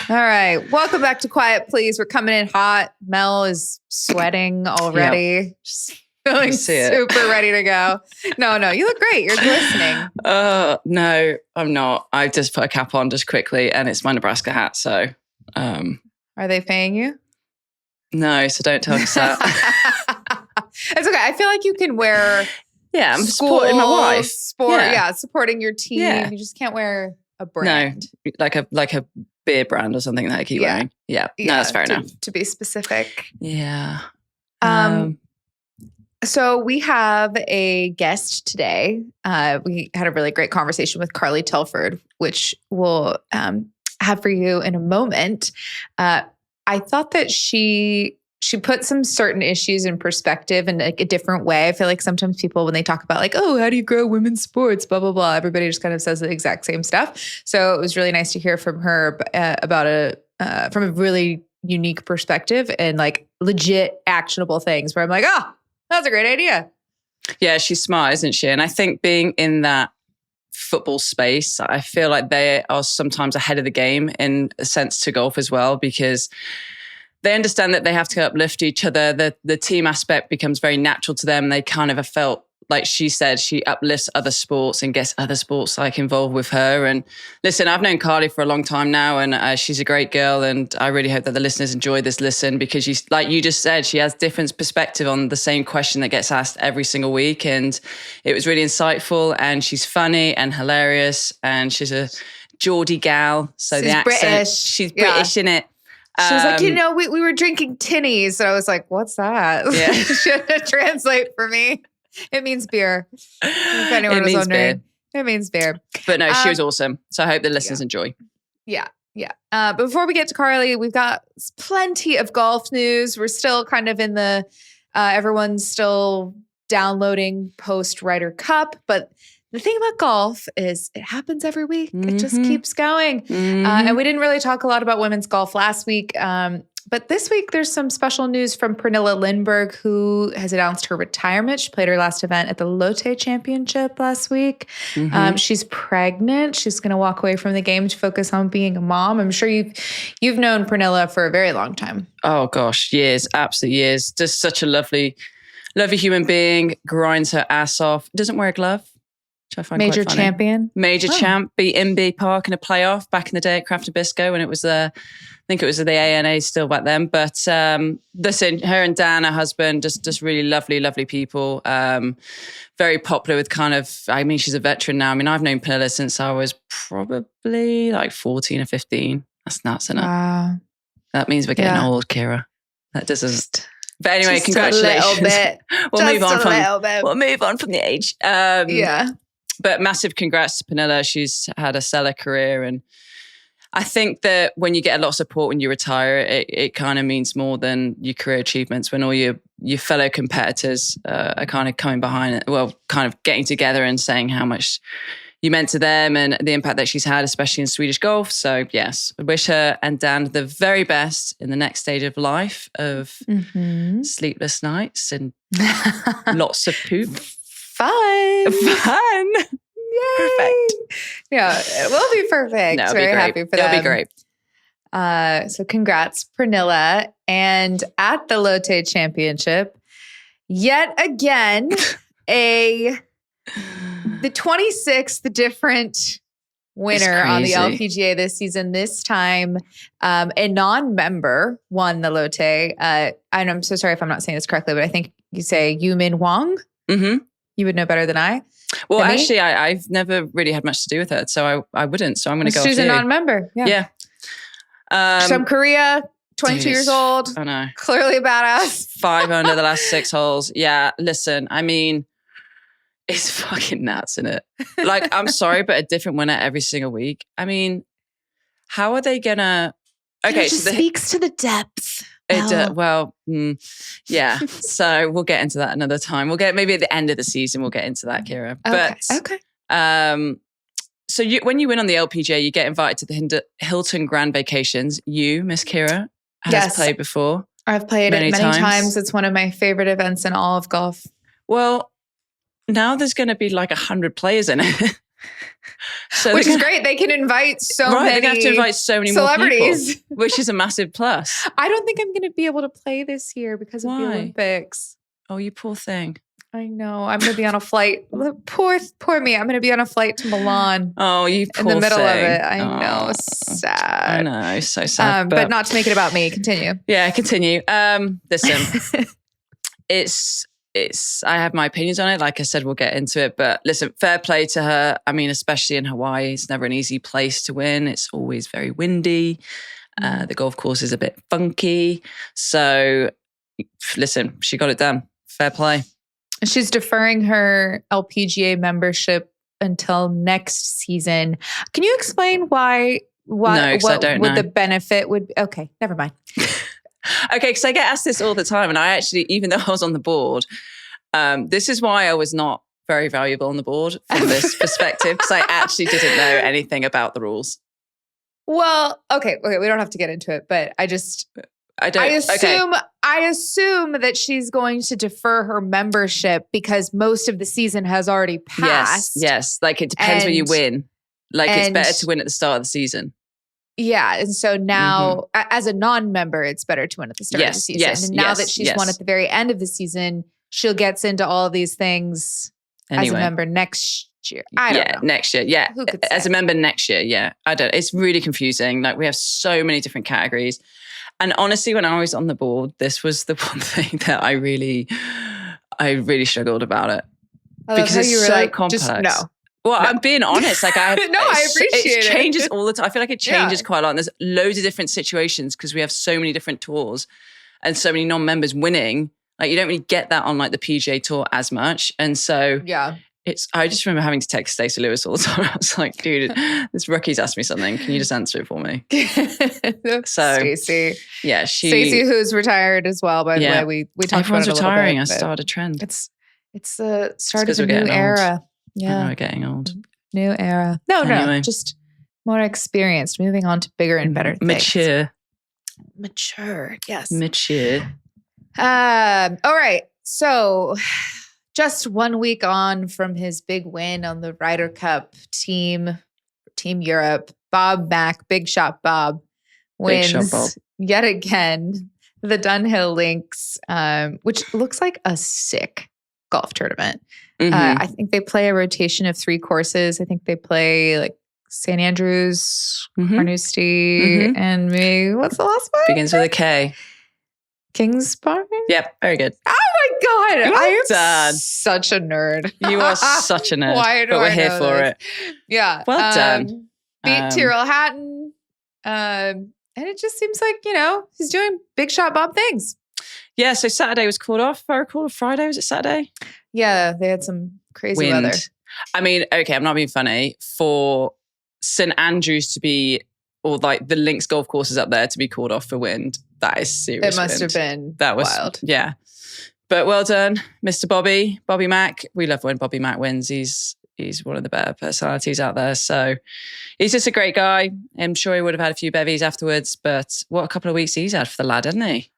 All right. Welcome back to Quiet Please. We're coming in hot. Mel is sweating already. Yep. Just feeling super ready to go. No, you look great. You're glistening. No, I'm not. I just put a cap on just quickly and it's my Nebraska hat. So, Are they paying you? No, so don't tell us that. It's okay. I feel like you can wear. Yeah, I'm supporting my wife. Supporting your team. Yeah. You just can't wear a brand. No, like a beer brand or something that I keep wearing. Yeah. No, that's fair enough. To be specific. Yeah. So we have a guest today. We had a really great conversation with Carly Telford, which we'll have for you in a moment. I thought that she put some certain issues in perspective in like a different way. I feel like sometimes people, when they talk about like, oh, how do you grow women's sports, blah, blah, blah, everybody just kind of says the exact same stuff. So it was really nice to hear from her about from a really unique perspective and like legit actionable things where I'm like, oh, that's a great idea. Yeah, she's smart, isn't she? And I think being in that football space, I feel like they are sometimes ahead of the game in a sense to golf as well, because they understand that they have to uplift each other. The team aspect becomes very natural to them. They kind of have felt, like she said, she uplifts other sports and gets other sports like involved with her. And listen, I've known Carly for a long time now, and she's a great girl. And I really hope that the listeners enjoy this listen, because like you just said, she has different perspective on the same question that gets asked every single week. And it was really insightful, and she's funny and hilarious, and she's a Geordie gal. So she's British. She's British in it. She was like, we were drinking tinnies. So I was like, what's that? Yeah. Should translate for me. It means beer. If anyone was wondering. It means beer. But no, she was awesome. So I hope the listeners enjoy. Yeah. But before we get to Carly, we've got plenty of golf news. We're still kind of in the, everyone's still downloading post Ryder Cup. But the thing about golf is it happens every week. Mm-hmm. It just keeps going. Mm-hmm. And we didn't really talk a lot about women's golf last week. But this week, there's some special news from Pernilla Lindberg, who has announced her retirement. She played her last event at the Lotte Championship last week. Mm-hmm. She's pregnant. She's going to walk away from the game to focus on being a mom. I'm sure you've known Pernilla for a very long time. Oh, gosh, years, absolute years. Just such a lovely human being, grinds her ass off. Doesn't wear a glove. Which I find Major quite funny. champion. Major champ, beat Inby Park in a playoff back in the day at Craft Nabisco when it was I think it was the ANA still back then. But listen, her and Dan, her husband, just really lovely people. Very popular with she's a veteran now. I mean, I've known Pernilla since I was probably like 14 or 15. That's nuts, isn't it? Wow. That means we're getting old, Kira. That doesn't... But anyway, congratulations. A little bit. We'll move on from the age. But massive congrats to Pernilla. She's had a stellar career. And I think that when you get a lot of support when you retire, it kind of means more than your career achievements, when all your fellow competitors are kind of coming behind it, kind of getting together and saying how much you meant to them and the impact that she's had, especially in Swedish golf. So yes, I wish her and Dan the very best in the next stage of life of sleepless nights and lots of poop. Fun. Yay. Perfect. Yeah, it will be perfect. No, very happy for them. It'll be great. So congrats, Pernilla. And at the Lotte Championship, yet again, the 26th different winner on the LPGA this season. This time, a non-member won the Lotte. And I'm so sorry if I'm not saying this correctly, but I think you say Yumin Wang. Mm-hmm. You would know better than I. Well, actually, I've never really had much to do with it, so I wouldn't. So I'm going to go. She's a non-member. Yeah. She's from Korea. 22 years old. I know. Clearly a badass. 5 under the last 6 holes. Yeah. Listen, I mean, it's fucking nuts, isn't it? Like, I'm sorry, but a different winner every single week. I mean, how are they gonna? Okay, it just speaks to the depth. Yeah. So we'll get into that another time. We'll get maybe at the end of the season. We'll get into that, Kira. Okay. So when you win on the LPGA, you get invited to the Hilton Grand Vacations. You, Miss Kira, has played before. I've played it many times. It's one of my favorite events in all of golf. Well, now there's going to be like 100 players in it. So which is great. They can invite so many. They're going to have to invite so many celebrities. more people, which is a massive plus. I don't think I'm going to be able to play this year because of the Olympics. Oh, you poor thing. I know. I'm going to be on a flight. Poor me. I'm going to be on a flight to Milan. Oh, you poor thing. In the middle of it. I know. Sad. I know. So sad. But not to make it about me. Continue. Yeah, continue. Listen, I have my opinions on it. Like I said, we'll get into it. But listen, fair play to her. I mean, especially in Hawaii, it's never an easy place to win. It's always very windy. The golf course is a bit funky. So listen, she got it done. Fair play. She's deferring her LPGA membership until next season. Can you explain why? No, because I don't know. The benefit would? Okay, never mind. Okay, because I get asked this all the time, and I actually, even though I was on the board, this is why I was not very valuable on the board from this perspective, because I actually didn't know anything about the rules. Well, okay, we don't have to get into it, but I assume that she's going to defer her membership because most of the season has already passed. Yes. Like it depends when you win. Like it's better to win at the start of the season. Yeah. And so now as a non-member, it's better to win at the start of the season. And now that she's won at the very end of the season, she'll get into all of these things as a member next year. I don't know. Next year. Yeah. Who could say? As a member next year. Yeah. I don't, it's really confusing. Like we have so many different categories. And honestly, when I was on the board, this was the one thing that I really struggled about it. Because it's so complex. Well, I'm being honest. Like I appreciate it. It changes all the time. I feel like it changes quite a lot. And there's loads of different situations because we have so many different tours and so many non-members winning. Like you don't really get that on like the PGA Tour as much. And so I just remember having to text Stacey Lewis all the time. I was like, dude, this rookie's asked me something. Can you just answer it for me? So Stacey. Yeah, Stacey, who's retired as well, by the way. We talked about it a little retiring. bit, I started a trend. It's the start of a new era. Yeah. We're getting old. New era. No, just more experienced, moving on to bigger and better things. Mature. Yes. Mature. All right. So just 1 week on from his big win on the Ryder Cup Team Europe, Bob Mack, Big Shot Bob, wins yet again the Dunhill Links, which looks like a sick golf tournament. I think they play a rotation of 3 courses. I think they play like St. Andrews, Carnoustie, and maybe what's the last one? Begins with a K. Kings Park? Yep, very good. Oh my God. I am such a nerd. You are such a nerd. Why do but we're I here know for this? it. Yeah. Well done. Beat Tyrrell Hatton. And it just seems like, he's doing Big Shot Bob things. Yeah, so Saturday was called off. If I recall, Friday, was it Saturday? Yeah, they had some crazy weather. I mean, okay, I'm not being funny. For St. Andrews to be, or like the links golf courses up there to be called off for wind, that is serious. It must have been wild. Yeah. But well done, Mr. Bobby Mack. We love when Bobby Mack wins. He's one of the better personalities out there. So he's just a great guy. I'm sure he would have had a few bevies afterwards, but what a couple of weeks he's had for the lad, hasn't he?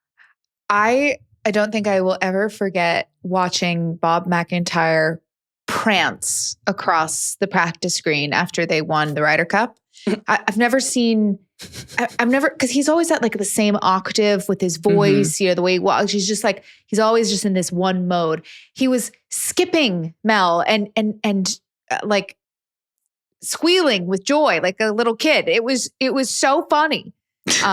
I don't think I will ever forget watching Bob McIntyre prance across the practice green after they won the Ryder Cup. I've never, because he's always at like the same octave with his voice, the way he walks. He's always just in this one mode. He was skipping Mel and like squealing with joy like a little kid. It was so funny. It's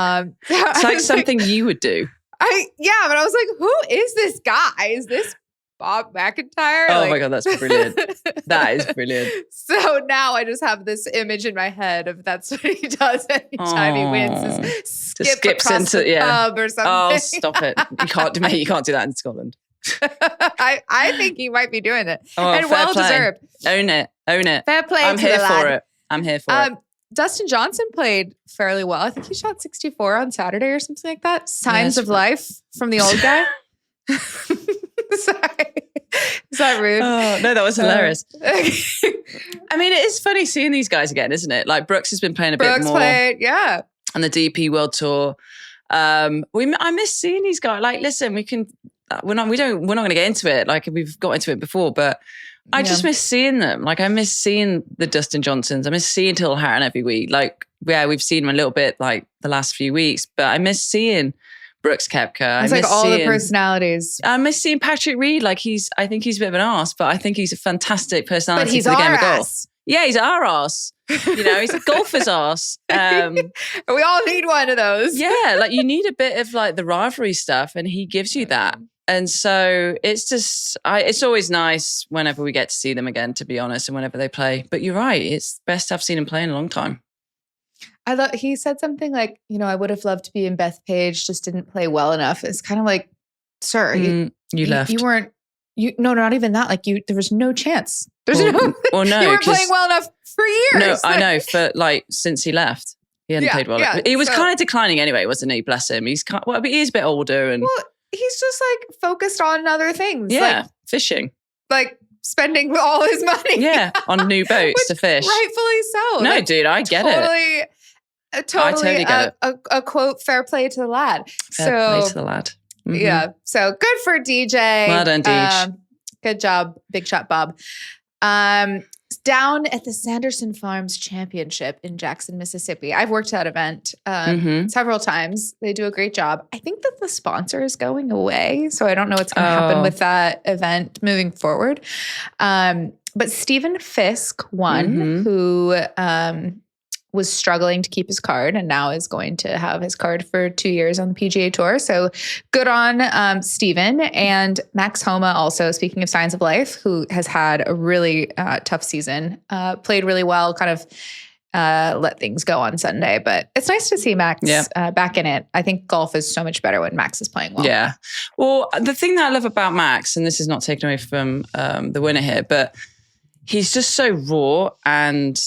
like something you would do. But I was like, who is this guy? Is this Bob McIntyre? Oh my God, that's brilliant. That is brilliant. So now I just have this image in my head of that's what he does anytime he wins. Is skips across the pub or something. Oh, stop it. You can't do that in Scotland. I think he might be doing it. Oh, and well deserved. Own it. Fair play I'm to here the for lad. it. I'm here for it. Dustin Johnson played fairly well. I think he shot 64 on Saturday or something like that. Signs of life from the old guy. Sorry. Is that rude? Oh, no, that was hilarious. I mean, it is funny seeing these guys again, isn't it? Like Brooks has been playing a bit more. Yeah. On the DP World Tour. I miss seeing these guys. Like, listen, we're not going to get into it. Like we've got into it before, but I just miss seeing them. Like, I miss seeing the Dustin Johnsons. I miss seeing Till Hatton every week. Like, yeah, we've seen them a little bit like the last few weeks, but I miss seeing Brooks Koepka. It's like all the personalities. I miss seeing Patrick Reid. Like, I think he's a bit of an arse, but I think he's a fantastic personality but he's for the game of golf. ass. Yeah, he's our arse. You know, he's a golfer's arse. We all need one of those. Yeah, like you need a bit of like the rivalry stuff, and he gives you that. And so it's just, it's always nice whenever we get to see them again, to be honest, and whenever they play. But you're right, it's best I've seen him play in a long time. He said something like, I would have loved to be in Bethpage, just didn't play well enough. It's kind of like, sir, you left. You weren't, no, not even that. Like there was no chance. There's no, no, you weren't playing well enough for years. No, I know, for like, since he left, he hadn't played well. Yeah, he was kind of declining anyway, wasn't he? Bless him. But he's a bit older and. Well, he's just like focused on other things. Yeah, like, fishing. Like spending all his money. Yeah, on new boats to fish. Rightfully so. No, dude, I get it. I totally get it. A quote, fair play to the lad. Fair play to the lad. Mm-hmm. Yeah, so good for DJ. Well done, DJ. Good job, Big Shot Bob. Down at the Sanderson Farms Championship in Jackson, Mississippi. I've worked that event several times. They do a great job. I think that the sponsor is going away, so I don't know what's going to happen with that event moving forward. But Stephen Fisk won, who was struggling to keep his card and now is going to have his card for 2 years on the PGA Tour. So good on Stephen. And Max Homa also, speaking of signs of life, who has had a really tough season, played really well, kind of let things go on Sunday. But it's nice to see Max back in it. I think golf is so much better when Max is playing well. Yeah. Well, the thing that I love about Max, and this is not taken away from the winner here, but he's just so raw and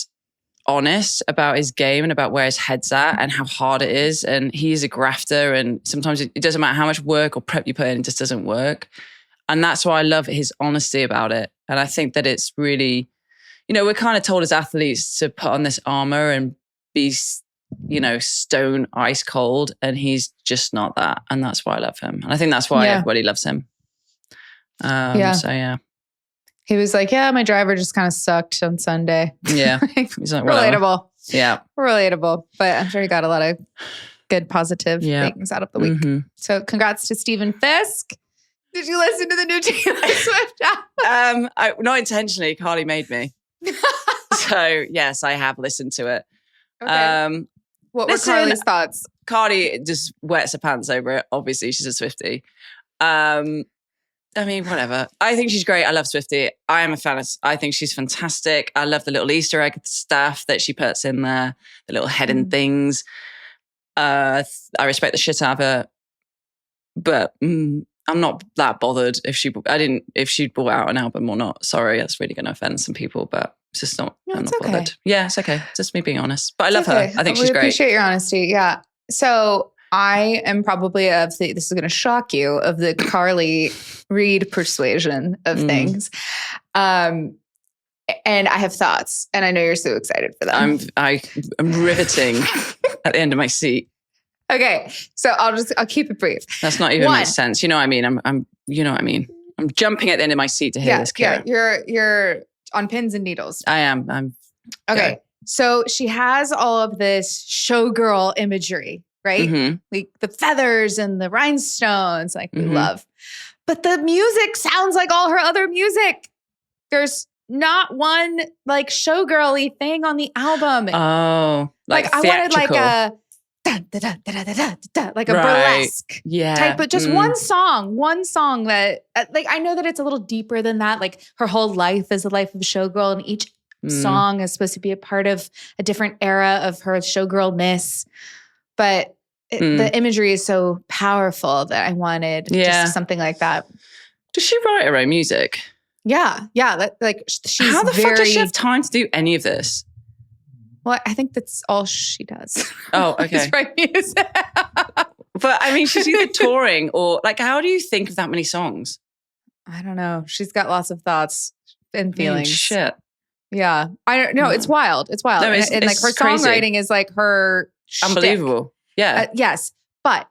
honest about his game and about where his head's at and how hard it is. And he's a grafter, and sometimes it doesn't matter how much work or prep you put in, it just doesn't work. And that's why I love his honesty about it. And I think that it's really, we're kind of told as athletes to put on this armor and be, stone ice cold. And he's just not that. And that's why I love him. And I think that's why everybody loves him. So yeah. He was like, my driver just kind of sucked on Sunday. Yeah. He's like, relatable. Yeah. Relatable. But I'm sure he got a lot of good positive things out of the week. Mm-hmm. So congrats to Stephen Fisk. Did you listen to the new Taylor Swift album? Not intentionally. Carly made me. So yes, I have listened to it. Okay. What were Carly's thoughts? Carly just wets her pants over it. Obviously, she's a Swiftie. I mean, whatever. I think she's great. I love Swiftie. I am a fan. I think she's fantastic. I love the little Easter egg stuff that she puts in there, the little head-in things. I respect the shit out of her, but I'm not that bothered if she brought out an album or not. Sorry, that's really going to offend some people, but it's just not. I'm not bothered. Yeah, it's okay. It's just me being honest. But I love her. I think she's great. I appreciate your honesty. Yeah. So I am probably this is going to shock you, of the Carly Reid persuasion of things. And I have thoughts, and I know you're so excited for them. I'm riveting at the end of my seat. Okay. So I'll keep it brief. That's not even make sense. You know what I mean? I'm jumping at the end of my seat to hear this, Kira. Yeah. You're on pins and needles. I am. Okay. So she has all of this showgirl imagery, right? Mm-hmm. Like the feathers and the rhinestones, like we love. But the music sounds like all her other music. There's not one like showgirly thing on the album. Oh, like I wanted like a like a burlesque type, but just one song that like, I know that it's a little deeper than that. Like her whole life is a life of a showgirl, and each song is supposed to be a part of a different era of her showgirlness. But the imagery is so powerful that I wanted just something like that. Does she write her own music? Yeah. Like she's how the fuck does she have time to do any of this? Well, I think that's all she does. Oh, okay. Just write music. But I mean, she's either touring or like, how do you think of that many songs? I don't know. She's got lots of thoughts and feelings. Shit. Yeah. I don't know. It's wild. It's wild. No, and like her crazy. songwriting is like her unbelievable. Shtick. Yeah. Yes. But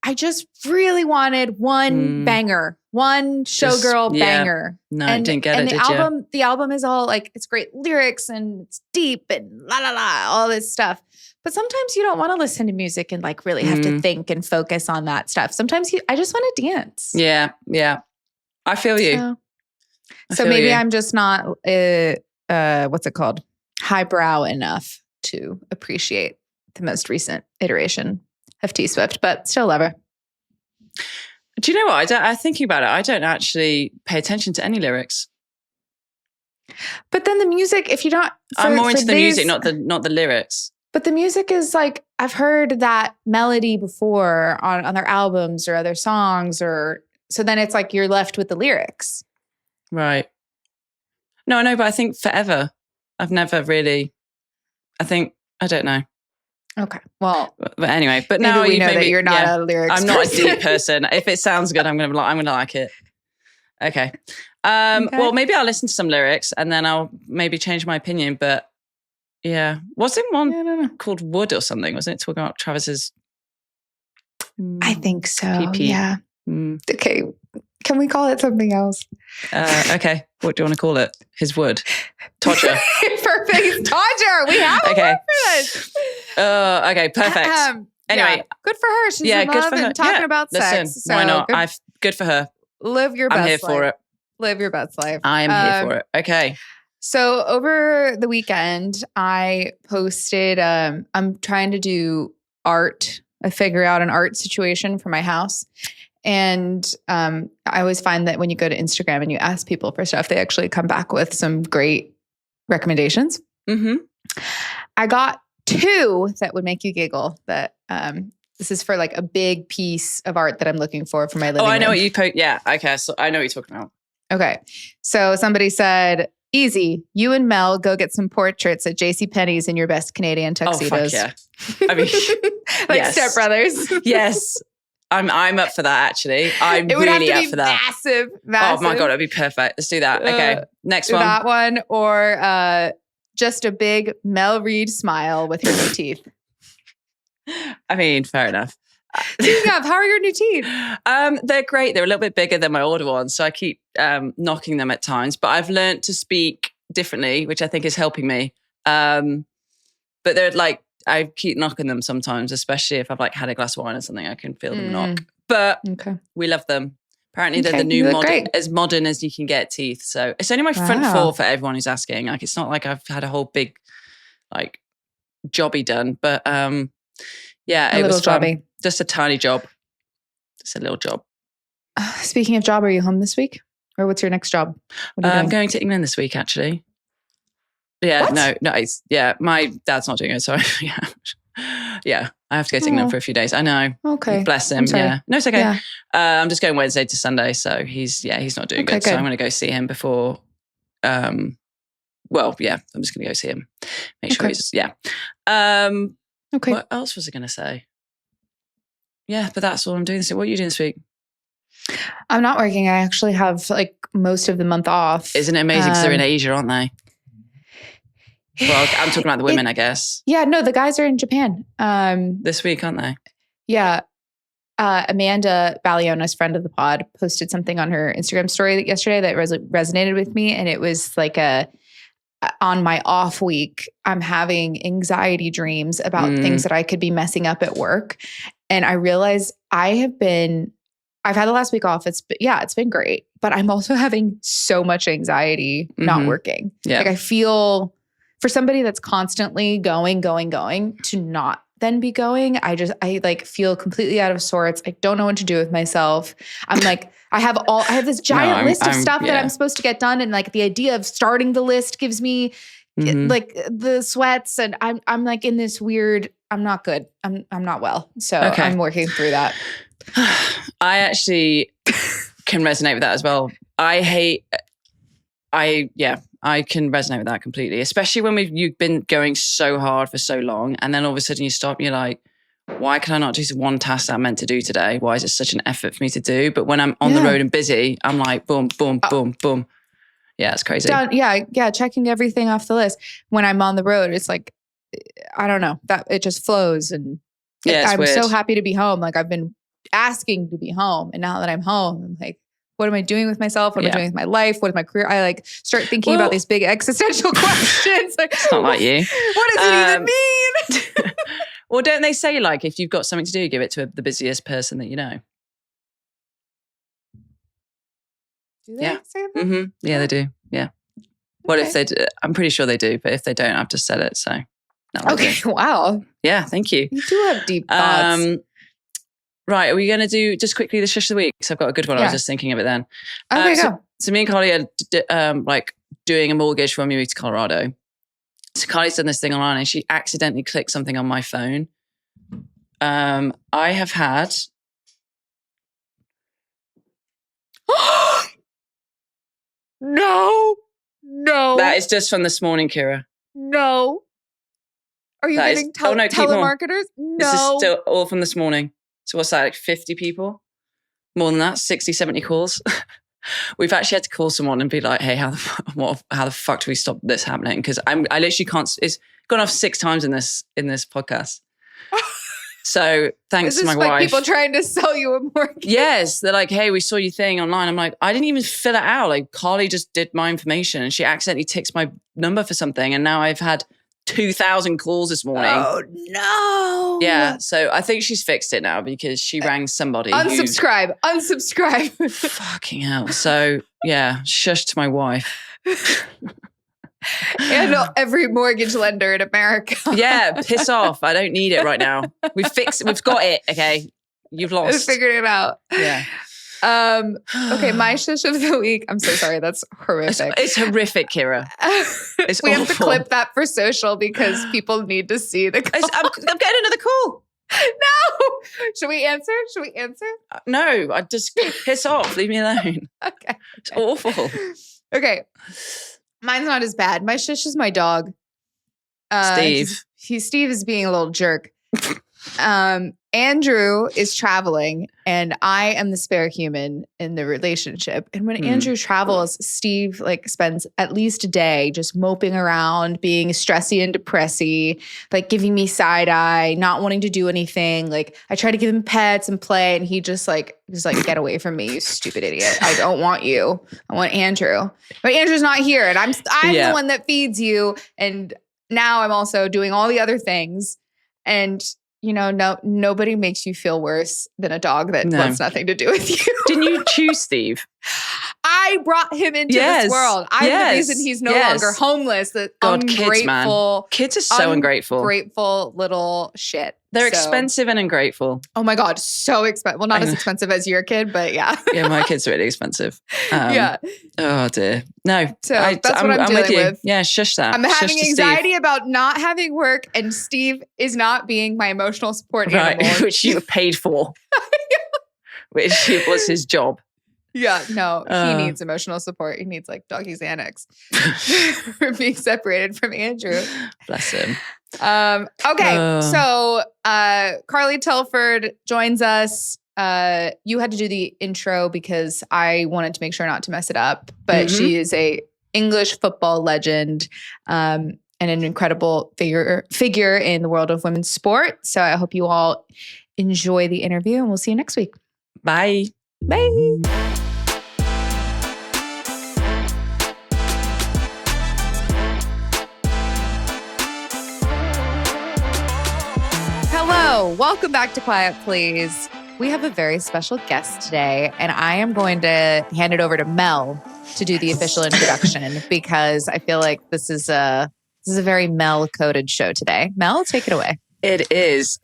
I just really wanted one banger, one showgirl banger. No, didn't get it, did you? The album is all like, it's great lyrics and it's deep and la la la, all this stuff. But sometimes you don't want to listen to music and like really have to think and focus on that stuff. Sometimes I just want to dance. Yeah. I feel you. So maybe I'm just not, what's it called? Highbrow enough to appreciate the most recent iteration of T Swift, but still love her. Do you know what? I'm thinking about it. I don't actually pay attention to any lyrics. But then the music, if you don't, I'm more into the music, not the lyrics. But the music is like, I've heard that melody before on their albums or other songs, so then it's like you're left with the lyrics. Right. No, I know, but I think forever. I've never really. I don't know. Okay. Well, but anyway, but maybe now we know that you're not a lyrics I'm not a deep person. If it sounds good, I'm gonna like it. Okay. Well, maybe I'll listen to some lyrics and then I'll maybe change my opinion. But yeah, wasn't one called Wood or something? Wasn't it talking about Travis's? I think so. PP? Yeah. Okay. Can we call it something else? Okay. What do you want to call it? His Wood. Todger. Perfect. Todger. We have a word for this. Okay. Perfect. Anyway. Yeah. Good for her. She's in love and talking about sex. Listen, why not? Good for her. Live your best life. I'm here for it. Live your best life. I am here for it. Okay. So over the weekend, I posted, I'm trying to do art. I figure out an art situation for my house. And I always find that when you go to Instagram and you ask people for stuff, they actually come back with some great recommendations. Mm-hmm. I got 2 that would make you giggle. That this is for like a big piece of art that I'm looking for my living room. I know what you put. Yeah. Okay. So I know what you're talking about. Okay. So somebody said, easy. You and Mel go get some portraits at JCPenney's in your best Canadian tuxedos. Oh, fuck yeah. I mean, like Step Brothers. Yes. I'm up for that, actually. I'm really up for that. Massive. Oh my God, it'd be perfect. Let's do that. Okay. Next one. That one or just a big Mel Reid smile with her new teeth. I mean, fair enough. Speaking of, how are your new teeth? They're great. They're a little bit bigger than my older ones, so I keep knocking them at times. But I've learned to speak differently, which I think is helping me. But they're like, I keep knocking them sometimes, especially if I've like had a glass of wine or something. I can feel them knock. But we love them. Apparently, they're the new modern as you can get teeth. So it's only my front 4 for everyone who's asking. Like, it's not like I've had a whole big like jobby done, but yeah, it was fun. Just a tiny job. Just a little job. Speaking of job, are you home this week? Or what's your next job? I'm going to England this week, actually. Yeah, what? No, my dad's not doing it, so yeah, I have to go to England for a few days. I know. Okay. Bless him. Yeah. No, it's okay. Yeah. I'm just going Wednesday to Sunday, so he's not doing good. So I'm going to go see him before, I'm just going to go see him. Make sure he's, okay. What else was I going to say? Yeah, but that's all I'm doing this week. What are you doing this week? I'm not working. I actually have like most of the month off. Isn't it amazing because they're in Asia, aren't they? Well, I'm talking about the women, I guess. Yeah, no, the guys are in Japan. This week, aren't they? Yeah. Amanda Baliona's friend of the pod posted something on her Instagram story yesterday that resonated with me. And it was like on my off week, I'm having anxiety dreams about things that I could be messing up at work. And I realized I've had the last week off. It's been great, but I'm also having so much anxiety not working. Yeah. Like I feel for somebody that's constantly going to not then be going. I like feel completely out of sorts. I don't know what to do with myself. I'm like, I have this giant list of stuff that I'm supposed to get done. And like the idea of starting the list gives me like the sweats and I'm like in this weird, I'm not good. I'm not well. So I'm working through that. I actually can resonate with that as well. I can resonate with that completely, especially when you've been going so hard for so long and then all of a sudden you stop and you're like, why can I not do this one task that I'm meant to do today? Why is it such an effort for me to do? But when I'm on the road and busy, I'm like, boom, boom, boom, boom. Yeah, it's crazy. Checking everything off the list. When I'm on the road, it's like, I don't know, that it just flows. And I'm weird. So happy to be home. Like I've been asking to be home. And now that I'm home, I'm like, what am I doing with myself? What am I doing with my life? What is my career? I like start thinking about these big existential questions. Like, it's not like you. What does it even mean? Well, don't they say like, if you've got something to do, give it to the busiest person that you know? Do they say that? Mm-hmm. Yeah, they do. Yeah. What if they do? I'm pretty sure they do, but if they don't, I've just said it. So. Okay. Wow. Yeah. Thank you. You do have deep thoughts. Right. Are we going to do just quickly the shush of the week? So I've got a good one. I was just thinking of it then. Okay, go. So me and Carly are like doing a mortgage when we moved to Colorado. So Carly's done this thing online and she accidentally clicked something on my phone. I have had. No. That is just from this morning, Kira. No. Are you getting telemarketers? No. This is still all from this morning. So what's that, like 50 people? More than that, 60, 70 calls. We've actually had to call someone and be like, hey, how the fuck do we stop this happening? Because I literally can't, it's gone off 6 times in this podcast. So thanks to my wife. People trying to sell you a mortgage? Yes. They're like, hey, we saw your thing online. I'm like, I didn't even fill it out. Like Carly just did my information and she accidentally ticks my number for something. And now I've had 2,000 calls this morning. Oh, no. Yeah. So I think she's fixed it now because she rang somebody. Unsubscribe. Fucking hell. So yeah, shush to my wife. And every mortgage lender in America. Yeah, piss off. I don't need it right now. We've got it. Okay. You've lost. I figured it out. Yeah. Okay, my shush of the week. I'm so sorry. That's horrific. It's horrific, Kira. It's we awful. have to clip that for social because people need to see the call. I'm getting another call. No. Should we answer? No, I just piss off. Leave me alone. Okay. It's awful. Okay. Mine's not as bad. My shush is my dog. Steve. Steve is being a little jerk. Andrew is traveling and I am the spare human in the relationship. And when Andrew travels, Steve like spends at least a day just moping around, being stressy and depressy, like giving me side eye, not wanting to do anything. Like I try to give him pets and play and he's like, get away from me, you stupid idiot. I don't want you. I want Andrew. But Andrew's not here and I'm the one that feeds you. And now I'm also doing all the other things. And you know, nobody makes you feel worse than a dog that wants nothing to do with you. Didn't you choose Steve? I brought him into this world. I'm the reason he's no longer homeless. That ungrateful kids are so ungrateful. Ungrateful little shit. They're expensive and ungrateful. Oh my God, so expensive. Well, not as expensive as your kid, but yeah. Yeah, my kid's really expensive. Yeah. Oh dear. No. So that's what I'm dealing with. Yeah, shush that. I'm having anxiety about not having work and Steve is not being my emotional support animal. Which you were paid for. Which was his job. Yeah, no, he needs emotional support. He needs like doggy Xanax for being separated from Andrew. Bless him. Okay, so Carly Telford joins us. You had to do the intro because I wanted to make sure not to mess it up. But she is a English football legend and an incredible figure in the world of women's sport. So I hope you all enjoy the interview and we'll see you next week. Bye. Bye. Hello, welcome back to Quiet Please. We have a very special guest today, and I am going to hand it over to Mel to do the official introduction because I feel like this is a very Mel-coded show today. Mel, take it away. It is.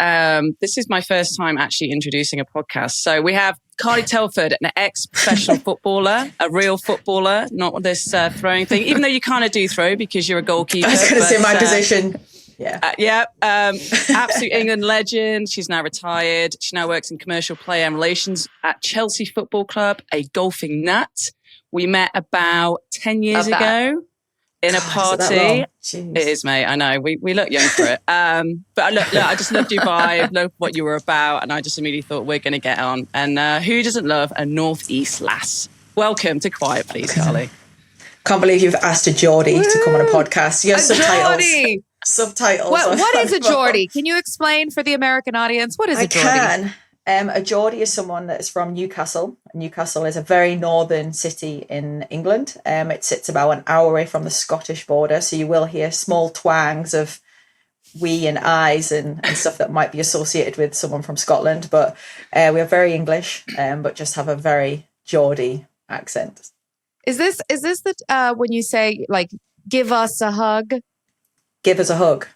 This is my first time actually introducing a podcast. So we have Carly Telford, an ex-professional footballer, a real footballer, not this throwing thing, even though you kind of do throw because you're a goalkeeper. I was going to say my position. Yeah. Absolute England legend. She's now retired. She now works in commercial player and relations at Chelsea Football Club, a golfing nut. We met about 10 years ago in a party. It is, mate. I know. We look young for it. But look, I just loved your vibe, loved what you were about. And I just immediately thought we're going to get on. And who doesn't love a Northeast lass? Welcome to Quiet Please, Carly. Can't believe you've asked a Geordie to come on a podcast. You have subtitles. What is a Geordie? Can you explain for the American audience? What is a Geordie? I can. A Geordie is someone that is from Newcastle. Newcastle is a very northern city in England. It sits about an hour away from the Scottish border, so you will hear small twangs of we and I's and stuff that might be associated with someone from Scotland. But we are very English, but just have a very Geordie accent. Is this the when you say like give us a hug? Give us a hug.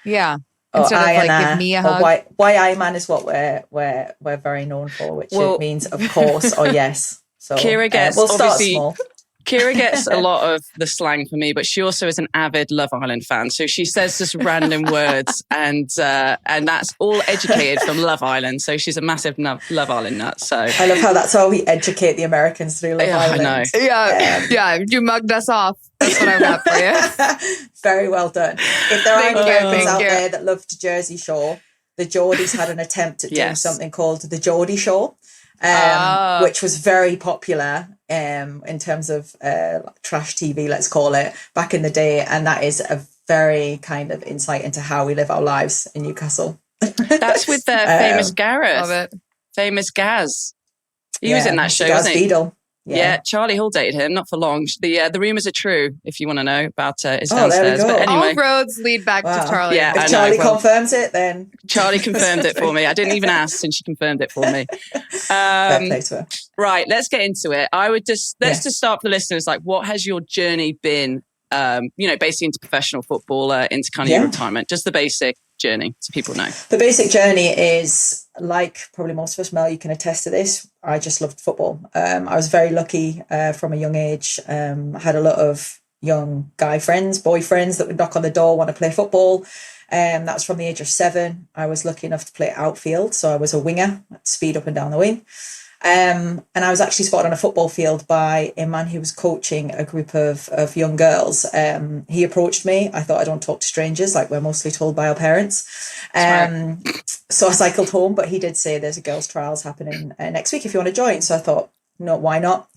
Yeah. Or Instead of like give me a hug. Why I man is what we're very known for, which means of course or yes. So Kira gets we'll start small. Kira gets a lot of the slang for me, but she also is an avid Love Island fan. So she says just random words, and that's all educated from Love Island. So she's a massive Love Island nut. So I love how that's how we educate the Americans through Love Island. I know. Yeah, you mugged us off. That's what I got for you. Very well done. If there are any Americans out there that loved Jersey Shore, the Geordies had an attempt at doing something called the Geordie Shore. Which was very popular in terms of trash TV, let's call it, back in the day. And that is a very kind of insight into how we live our lives in Newcastle. That's with the famous Gareth. Love it. Famous Gaz. He was in that show, wasn't he? Beadle. Yeah, Charlie Hall dated him, not for long. The rumours are true, if you want to know about his downstairs. There we go. But anyway. All roads lead back to Charlie. Yeah, if Charlie confirms it, then... Charlie confirmed it for me. I didn't even ask, and she confirmed it for me. Fair play to her. Right, let's get into it. Let's just start for the listeners. Like, what has your journey been, basically into professional football, into kind of your retirement? Just the basic journey, so people know. The basic journey is, like probably most of us, Mel, you can attest to this. I just loved football. I was very lucky from a young age. I had a lot of young guy friends, boyfriends that would knock on the door, want to play football. That was from the age of 7. I was lucky enough to play outfield. So I was a winger, speed up and down the wing. And I was actually spotted on a football field by a man who was coaching a group of young girls. He approached me. I thought, I don't talk to strangers, like we're mostly told by our parents. So I cycled home, but he did say there's a girls' trials happening next week if you want to join. So I thought, no, why not?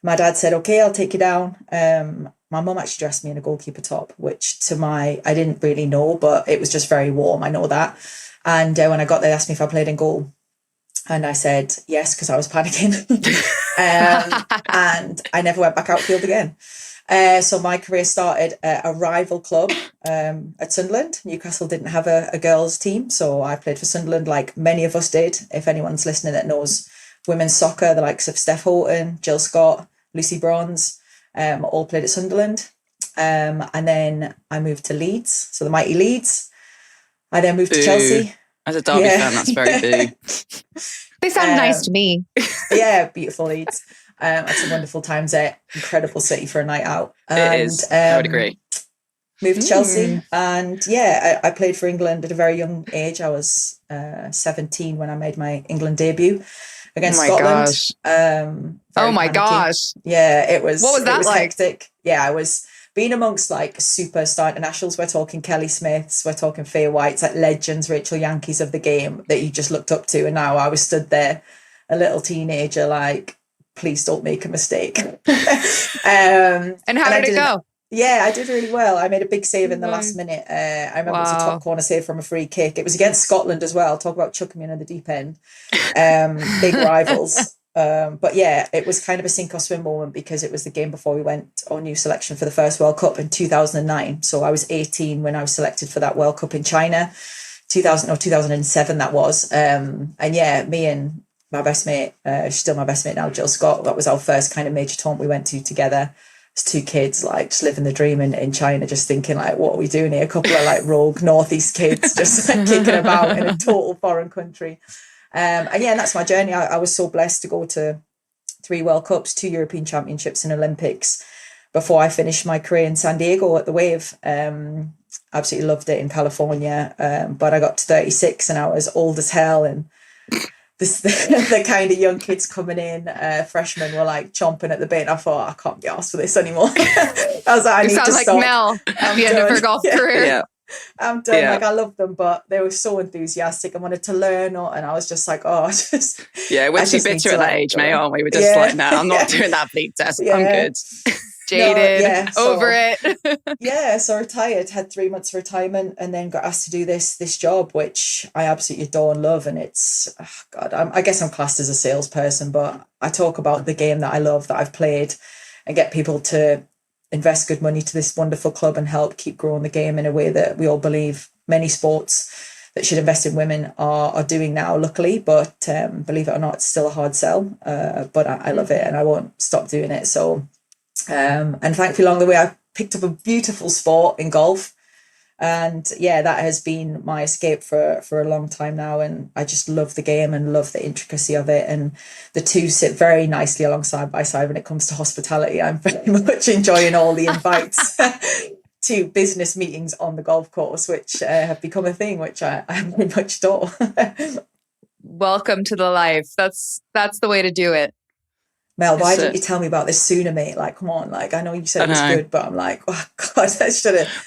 My dad said, okay, I'll take you down. My mum actually dressed me in a goalkeeper top, which I didn't really know, but it was just very warm. I know that. And when I got there, they asked me if I played in goal. And I said yes, because I was panicking. And I never went back outfield again. So my career started at a rival club at Sunderland. Newcastle didn't have a girls' team, so I played for Sunderland like many of us did. If anyone's listening that knows women's soccer, the likes of Steph Houghton, Jill Scott, Lucy Bronze, all played at Sunderland. And then I moved to Leeds, so the mighty Leeds. I then moved to Chelsea. As a Derby fan, that's very boo. They sound nice to me. Yeah, beautiful Leeds. Had some wonderful times there. Incredible city for a night out. It is. I would agree. Moved to Chelsea. And I played for England at a very young age. I was 17 when I made my England debut against Scotland. Gosh. Oh my gosh. Yeah, it was. What was that like? Hectic. Yeah, I was being amongst like superstar internationals. We're talking Kelly Smiths, we're talking Faye Whites, like legends, Rachel Yankees of the game that you just looked up to. And now I was stood there, a little teenager, like, please don't make a mistake. And how did it go? Yeah, I did really well. I made a big save in the last minute. I remember it was a top corner save from a free kick. It was against Scotland as well. Talk about chucking me in the deep end. Big rivals. But yeah, it was kind of a sink or swim moment because it was the game before we went on new selection for the first World Cup in 2009. So I was 18 when I was selected for that World Cup in China, 2007 that was. And yeah, me and my best mate, she's still my best mate now, Jill Scott, that was our first kind of major tournament we went to together. As 2 kids, like just living the dream in China, just thinking like, what are we doing here? A couple of like rogue Northeast kids just like kicking about in a total foreign country. And yeah, that's my journey. I was so blessed to go to 3 World Cups, 2 European Championships and Olympics before I finished my career in San Diego at the Wave. Absolutely loved it in California. But I got to 36 and I was old as hell. And the kind of young kids coming in, freshmen were like chomping at the bit. And I thought, I can't be asked for this anymore. I was like, I need to stop. It sounds like Mel at the end of her golf career. Yeah. I'm done. Like, I love them, but they were so enthusiastic and wanted to learn. And I was just like, we're too bitter at that age, mate, aren't we? We're just like, no, I'm not doing that bleed test. I'm good. Jaded, over so, it. yeah, so retired, had 3 months retirement, and then got asked to do this job, which I absolutely adore and love. And it's, God, I guess I'm classed as a salesperson, but I talk about the game that I love, that I've played, and get people to invest good money to this wonderful club and help keep growing the game in a way that we all believe many sports that should invest in women are doing now, luckily. But believe it or not, it's still a hard sell. But I love it, and I won't stop doing it. So, and thankfully along the way, I picked up a beautiful sport in golf. And yeah, that has been my escape for a long time now. And I just love the game and love the intricacy of it. And the two sit very nicely alongside by side when it comes to hospitality. I'm very much enjoying all the invites to business meetings on the golf course, which have become a thing, which I very much adore. Welcome to the life. That's the way to do it. Mel, why didn't you tell me about this sooner, mate? Like, come on. Like, I know you said it was good, but I'm like, oh God,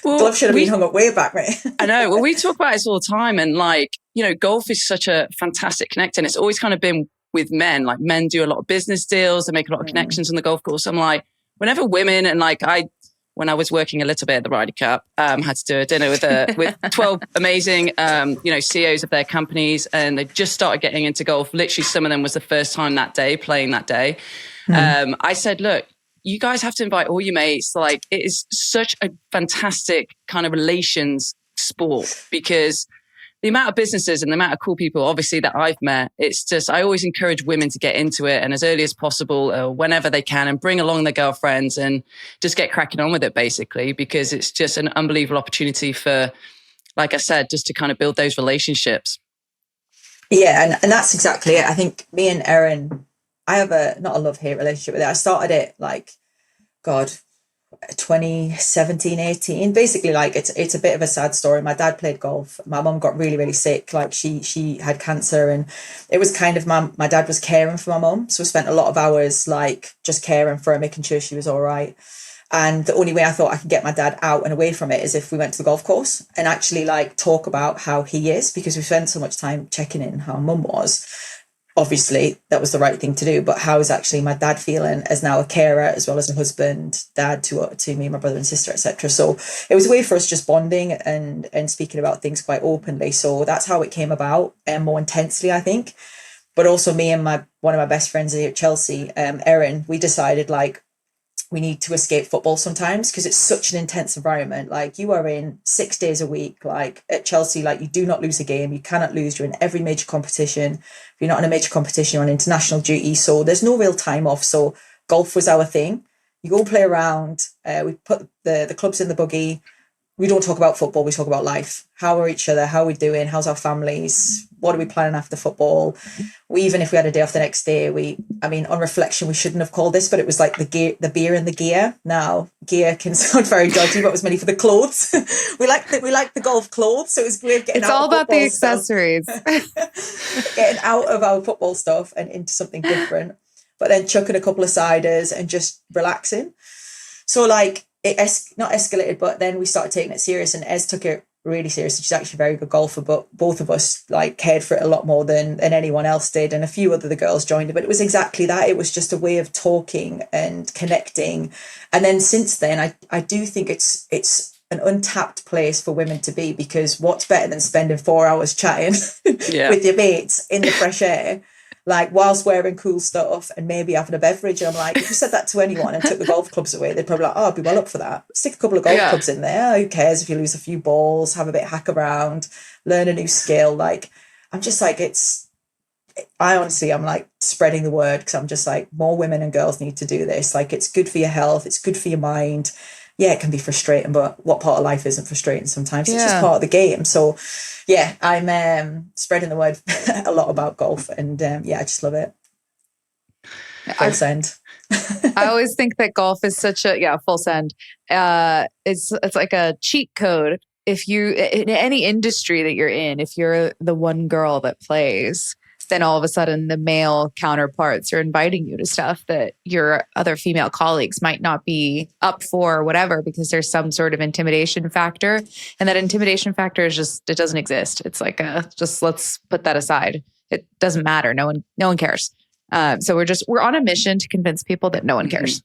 glove should have been hung up way back, mate. I know. Well, we talk about this all the time, and like, you know, golf is such a fantastic connector, and it's always kind of been with men. Like, men do a lot of business deals, they make a lot of connections on the golf course. I'm like, whenever women, and like when I was working a little bit at the Ryder Cup, had to do a dinner with 12 amazing, CEOs of their companies, and they just started getting into golf. Literally, some of them was the first time that day, playing that day. I said, look, you guys have to invite all your mates. Like, it is such a fantastic kind of relations sport, because the amount of businesses and the amount of cool people, obviously, that I've met, it's just, I always encourage women to get into it, and as early as possible, whenever they can, and bring along their girlfriends and just get cracking on with it, basically, because it's just an unbelievable opportunity for, like I said, just to kind of build those relationships. Yeah, and that's exactly it. I think me and Erin, I have not a love-hate relationship with it. I started it like, God, 2017, 18. Basically, like, it's a bit of a sad story. My dad played golf. My mum got really, really sick. Like, she had cancer, and it was kind of my dad was caring for my mum. So we spent a lot of hours like just caring for her, making sure she was all right. And the only way I thought I could get my dad out and away from it is if we went to the golf course and actually like talk about how he is, because we spent so much time checking in how mum was. Obviously, that was the right thing to do, but how is actually my dad feeling as now a carer, as well as a husband, dad to me, my brother and sister, etc. So it was a way for us just bonding and speaking about things quite openly. So that's how it came about, and more intensely, I think. But also me and one of my best friends here at Chelsea, Erin, we decided like, we need to escape football sometimes, because it's such an intense environment. Like, you are in 6 days a week, like at Chelsea, like you do not lose a game. You cannot lose. You're in every major competition. If you're not in a major competition, you're on international duty. So there's no real time off. So golf was our thing. You go play around. We put the clubs in the buggy. We don't talk about football. We talk about life. How are each other? How are we doing? How's our families? What are we planning after football? Even if we had a day off the next day, on reflection, we shouldn't have called this, but it was like the beer and the gear. Now, gear can sound very dodgy, but it was mainly for the clothes. we like the golf clothes. So it was weird getting It's all about the accessories. Getting out of our football stuff and into something different, but then chucking a couple of ciders and just relaxing. So like, it not escalated, but then we started taking it serious, and Ez took it really seriously. She's actually a very good golfer, but both of us like cared for it a lot more than anyone else did, and a few other the girls joined it. But it was exactly that. It was just a way of talking and connecting. And then since then, I do think it's an untapped place for women to be, because what's better than spending 4 hours chatting with your mates in the fresh air, like whilst wearing cool stuff and maybe having a beverage. And I'm like, if you said that to anyone and took the golf clubs away, they'd probably be like, oh, I'd be well up for that. Stick a couple of golf clubs in there. Who cares if you lose a few balls, have a bit hack around, learn a new skill. Like, I'm just like, I'm like spreading the word, because I'm just like, more women and girls need to do this. Like, it's good for your health. It's good for your mind. Yeah, it can be frustrating, but what part of life isn't frustrating sometimes? It's just part of the game. So yeah, I'm spreading the word a lot about golf, and I just love it. Full send. I always think that golf is such a full send. It's like a cheat code. If you in any industry that you're in, if you're the one girl that plays, then all of a sudden the male counterparts are inviting you to stuff that your other female colleagues might not be up for or whatever, because there's some sort of intimidation factor. And that intimidation factor is just, it doesn't exist. It's like, just let's put that aside. It doesn't matter. No one cares. So we're on a mission to convince people that no one cares.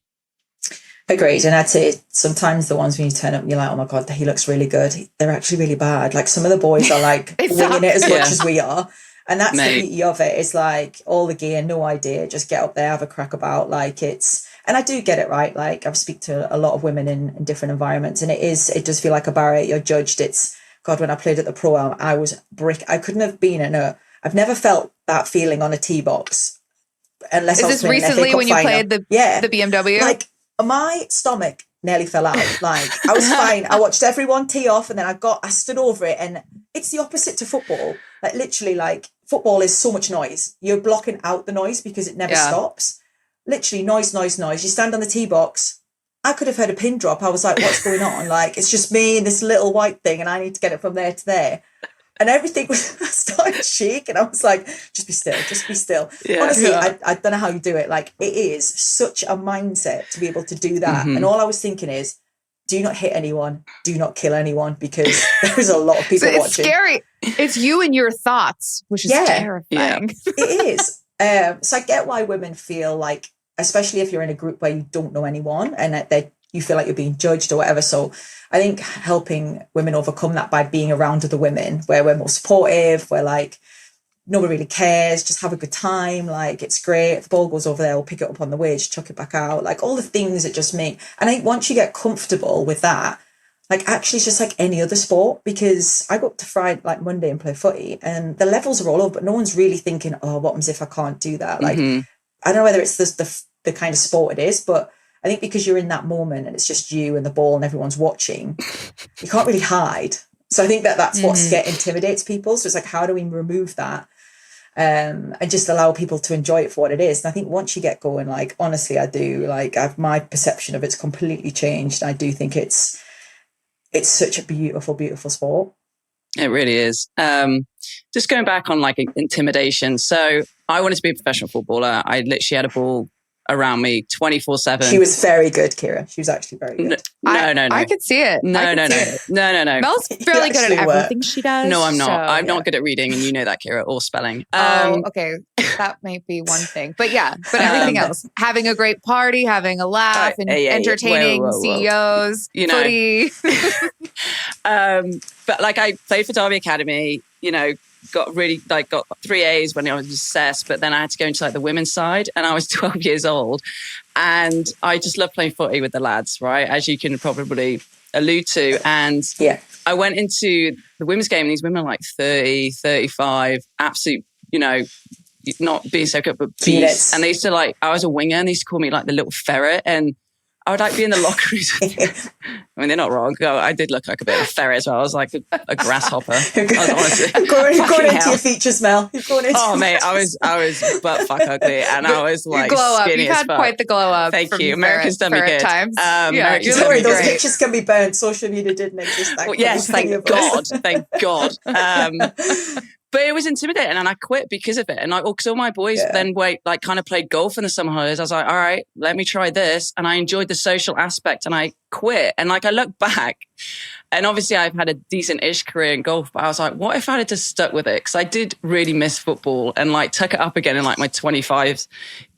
Agreed. And I'd say sometimes the ones when you turn up and you're like, oh my God, he looks really good. They're actually really bad. Like some of the boys are like winging it as much as we are. And that's the beauty of it. It's like all the gear, no idea. Just get up there, have a crack about. Like it's, and I do get it right. Like I've speak to a lot of women in different environments, and it does feel like a barrier. You're judged. It's, God, when I played at the Pro Am, I was I couldn't have been I've never felt that feeling on a tee box. Unless Is this recently when you played the BMW? Like my stomach nearly fell out. Like I was fine. I watched everyone tee off, and then I stood over it, and it's the opposite to football. Like literally, like football is so much noise. You're blocking out the noise because it never stops. Literally noise. You stand on the tee box. I could have heard a pin drop. I was like, what's going on? Like it's just me and this little white thing, and I need to get it from there to there. And everything I started shaking. I was like, just be still. Yeah, honestly, I don't know how you do it. Like, it is such a mindset to be able to do that. Mm-hmm. And all I was thinking is, do not hit anyone. Do not kill anyone, because there's a lot of people watching. It's scary. It's you and your thoughts, which is terrifying. Yeah. It is. So I get why women feel like, especially if you're in a group where you don't know anyone and that you feel like you're being judged or whatever. So I think helping women overcome that by being around other women where we're more supportive, where like nobody really cares, just have a good time. Like it's great. If the ball goes over there, we'll pick it up on the way, just chuck it back out. Like all the things that just make, and I think once you get comfortable with that, like actually it's just like any other sport, because I go up to Friday, like Monday and play footy, and the levels are all over, but no one's really thinking, oh, what happens if I can't do that? Like, I don't know whether it's the kind of sport it is, but I think because you're in that moment and it's just you and the ball and everyone's watching, you can't really hide. So I think that's what intimidates people. So it's like, how do we remove that and just allow people to enjoy it for what it is? And I think once you get going, like, honestly, I do. Like, my perception of it's completely changed. I do think it's such a beautiful, beautiful sport. It really is. Just going back on like intimidation. So I wanted to be a professional footballer. I literally had a ball around me 24/7. She was very good, Kira. She was actually very good. No. I could see it. No. Mel's fairly good at everything she does. No, I'm not. So, I'm not good at reading, and you know that, Kira, or spelling. Okay. That might be one thing. But yeah, but everything else. Having a great party, having a laugh, and entertaining CEOs, you know. Footy. But like I played for Derby Academy, you know, got 3 A's when I was assessed, but then I had to go into like the women's side, and I was 12 years old, and I just love playing footy with the lads, right? As you can probably allude to. And I went into the women's game, and these women are like 30, 35, absolute, you know, not being so good, but beasts. And they used to like, I was a winger, and they used to call me like the little ferret, and I would like be in the locker room. I mean, they're not wrong. I did look like a bit of a ferret as well. I was like a grasshopper. I was honestly going into your features, Mel. Mate, I was butt fuck ugly, and I was like glow skinny You've as had fuck. Quite the glow up. Thank you. Americans done me good. Times. Don't worry, those pictures can be burnt. Social media didn't exist back then. Yes, thank God. Thank God. But it was intimidating, and I quit because of it. And because all my boys then kind of played golf in the summer holidays. I was like, all right, let me try this. And I enjoyed the social aspect, and I quit. And like I look back, and obviously I've had a decent-ish career in golf, but I was like, what if I had just stuck with it? Because I did really miss football, and like took it up again in like my 25,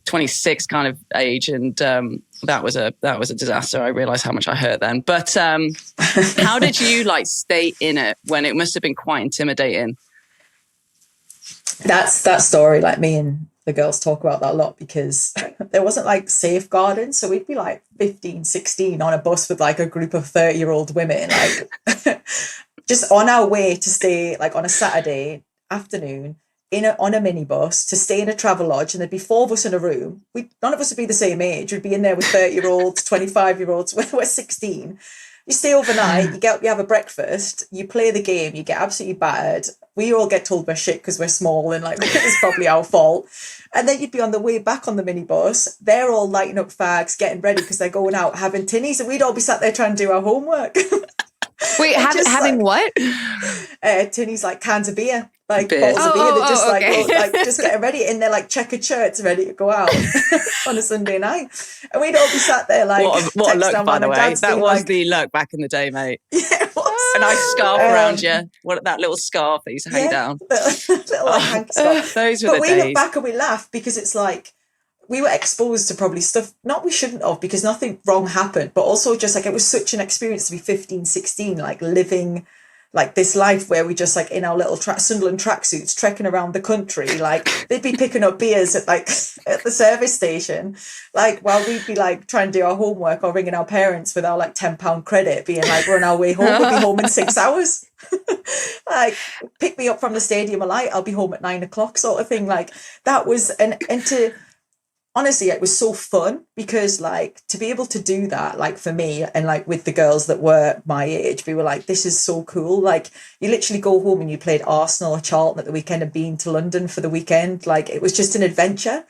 26 kind of age. And that was a disaster. I realized how much I hurt then. But how did you like stay in it when it must have been quite intimidating? That's that story, like me and the girls talk about that a lot, because there wasn't like safeguarding. So we'd be like 15, 16 on a bus with like a group of 30-year-old women, like just on our way to stay like on a Saturday afternoon on a minibus to stay in a travel lodge, and there'd be 4 of us in a room. None of us would be the same age. We'd be in there with 30-year-olds, 25-year-olds. We're 16. You stay overnight, you get up, you have a breakfast, you play the game, you get absolutely battered. We all get told we're shit because we're small, and like it's probably our fault. And then you'd be on the way back on the minibus. They're all lighting up fags, getting ready because they're going out having tinnies, and we'd all be sat there trying to do our homework. Wait, having what? Tinnies, like cans of beer, like bottles of beer. They're just like just getting ready in their like checkered shirts, ready to go out on a Sunday night. And we'd all be sat there like, what a look, by the way. That was like, the look back in the day, mate. Yeah, it was. A nice scarf around you. That little scarf that used to hang down. Little like hanky scarf. Those were the days. But we look back and we laugh, because it's like, we were exposed to probably stuff not we shouldn't have, because nothing wrong happened, but also just like it was such an experience to be 15, 16, like living like this life where we just like in our little Sunderland tracksuits trekking around the country. Like they'd be picking up beers at like at the service station, like while we'd be like trying to do our homework or ringing our parents with our like £10 credit, being like, we're on our way home, we'll be home in 6 hours. Like pick me up from the Stadium of Light, I'll be home at 9 o'clock sort of thing. Like that was and to honestly, it was so fun, because like to be able to do that, like for me and like with the girls that were my age, we were like, this is so cool. Like you literally go home and you played Arsenal or Charlton at the weekend and been to London for the weekend. Like it was just an adventure.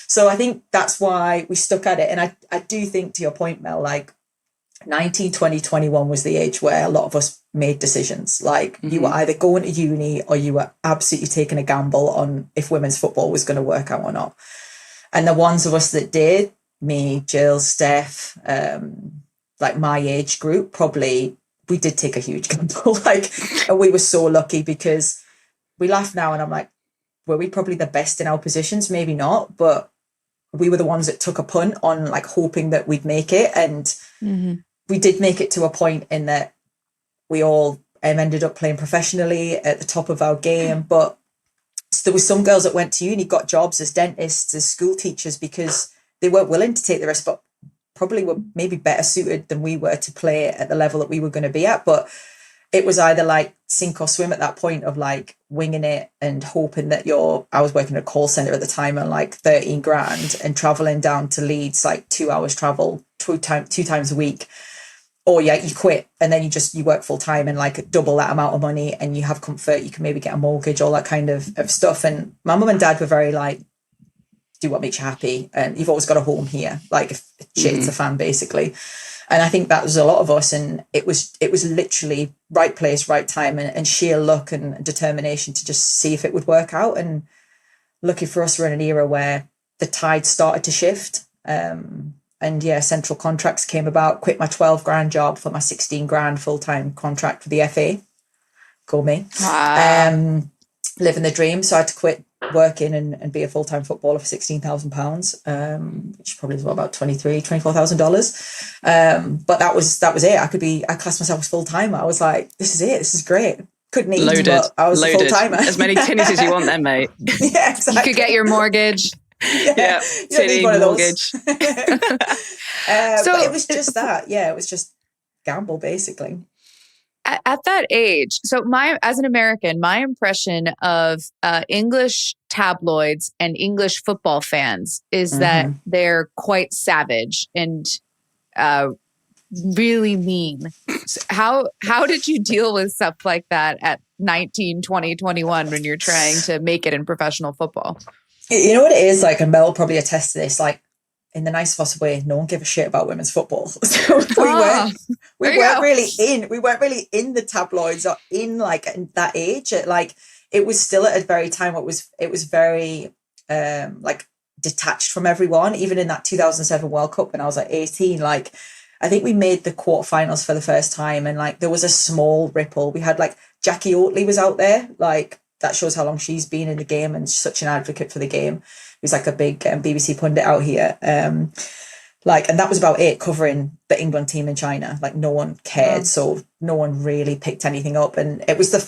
So I think that's why we stuck at it. And I do think, to your point, Mel, like 19, 20, 21 was the age where a lot of us made decisions. Like you were either going to uni or you were absolutely taking a gamble on if women's football was going to work out or not. And the ones of us that did, me, Jill, Steph, like my age group, probably we did take a huge gamble. Like, and we were so lucky, because we laugh now and I'm like, were we probably the best in our positions? Maybe not, but we were the ones that took a punt on like hoping that we'd make it. And we did make it to a point in that we all ended up playing professionally at the top of our game. But there were some girls that went to uni, got jobs as dentists, as school teachers, because they weren't willing to take the risk, but probably were maybe better suited than we were to play at the level that we were going to be at. But it was either like sink or swim at that point of like winging it and hoping that I was working at a call center at the time on like 13 grand and traveling down to Leeds, like 2 hours travel two times a week. Or yeah, you quit and then you work full time and like double that amount of money and you have comfort. You can maybe get a mortgage, all that kind of stuff. And my mum and dad were very like, do what makes you happy. And you've always got a home here. Like if shit hits the fan, basically. And I think that was a lot of us. And it was literally right place, right time, and sheer luck and determination to just see if it would work out. And lucky for us, we're in an era where the tide started to shift. And yeah, central contracts came about. Quit my 12 grand job for my 16 grand full-time contract with the FA. Call me. Wow. Living the dream. So I had to quit working and be a full-time footballer for £16,000, which probably is about $24,000. But that was it. I classed myself as full-timer. I was like, this is it. This is great. Couldn't eat, loaded, but I was a full-timer. As many tinnies as you want then, mate. Yeah, exactly. You could get your mortge. Yeah, you don't need one of those. mortgage. But it was just that. Yeah, it was just gamble, basically. At that age, so as an American, my impression of English tabloids and English football fans is that they're quite savage and really mean. So how did you deal with stuff like that at 19, 20, 21 when you're trying to make it in professional football? You know what it is like, and Mel will probably attest to this, like in the nicest possible way, no one gave a shit about women's football. So we weren't really in the tabloids or in like in that age. It was still at a very time it was very like detached from everyone. Even in that 2007 World Cup when I was like 18, like I think we made the quarterfinals for the first time, and like there was a small ripple. We had like Jackie Oatley was out there, like that shows how long she's been in the game and such an advocate for the game. Who's like a big BBC pundit out here. And that was about it, covering the England team in China. Like no one cared. So no one really picked anything up. And it was the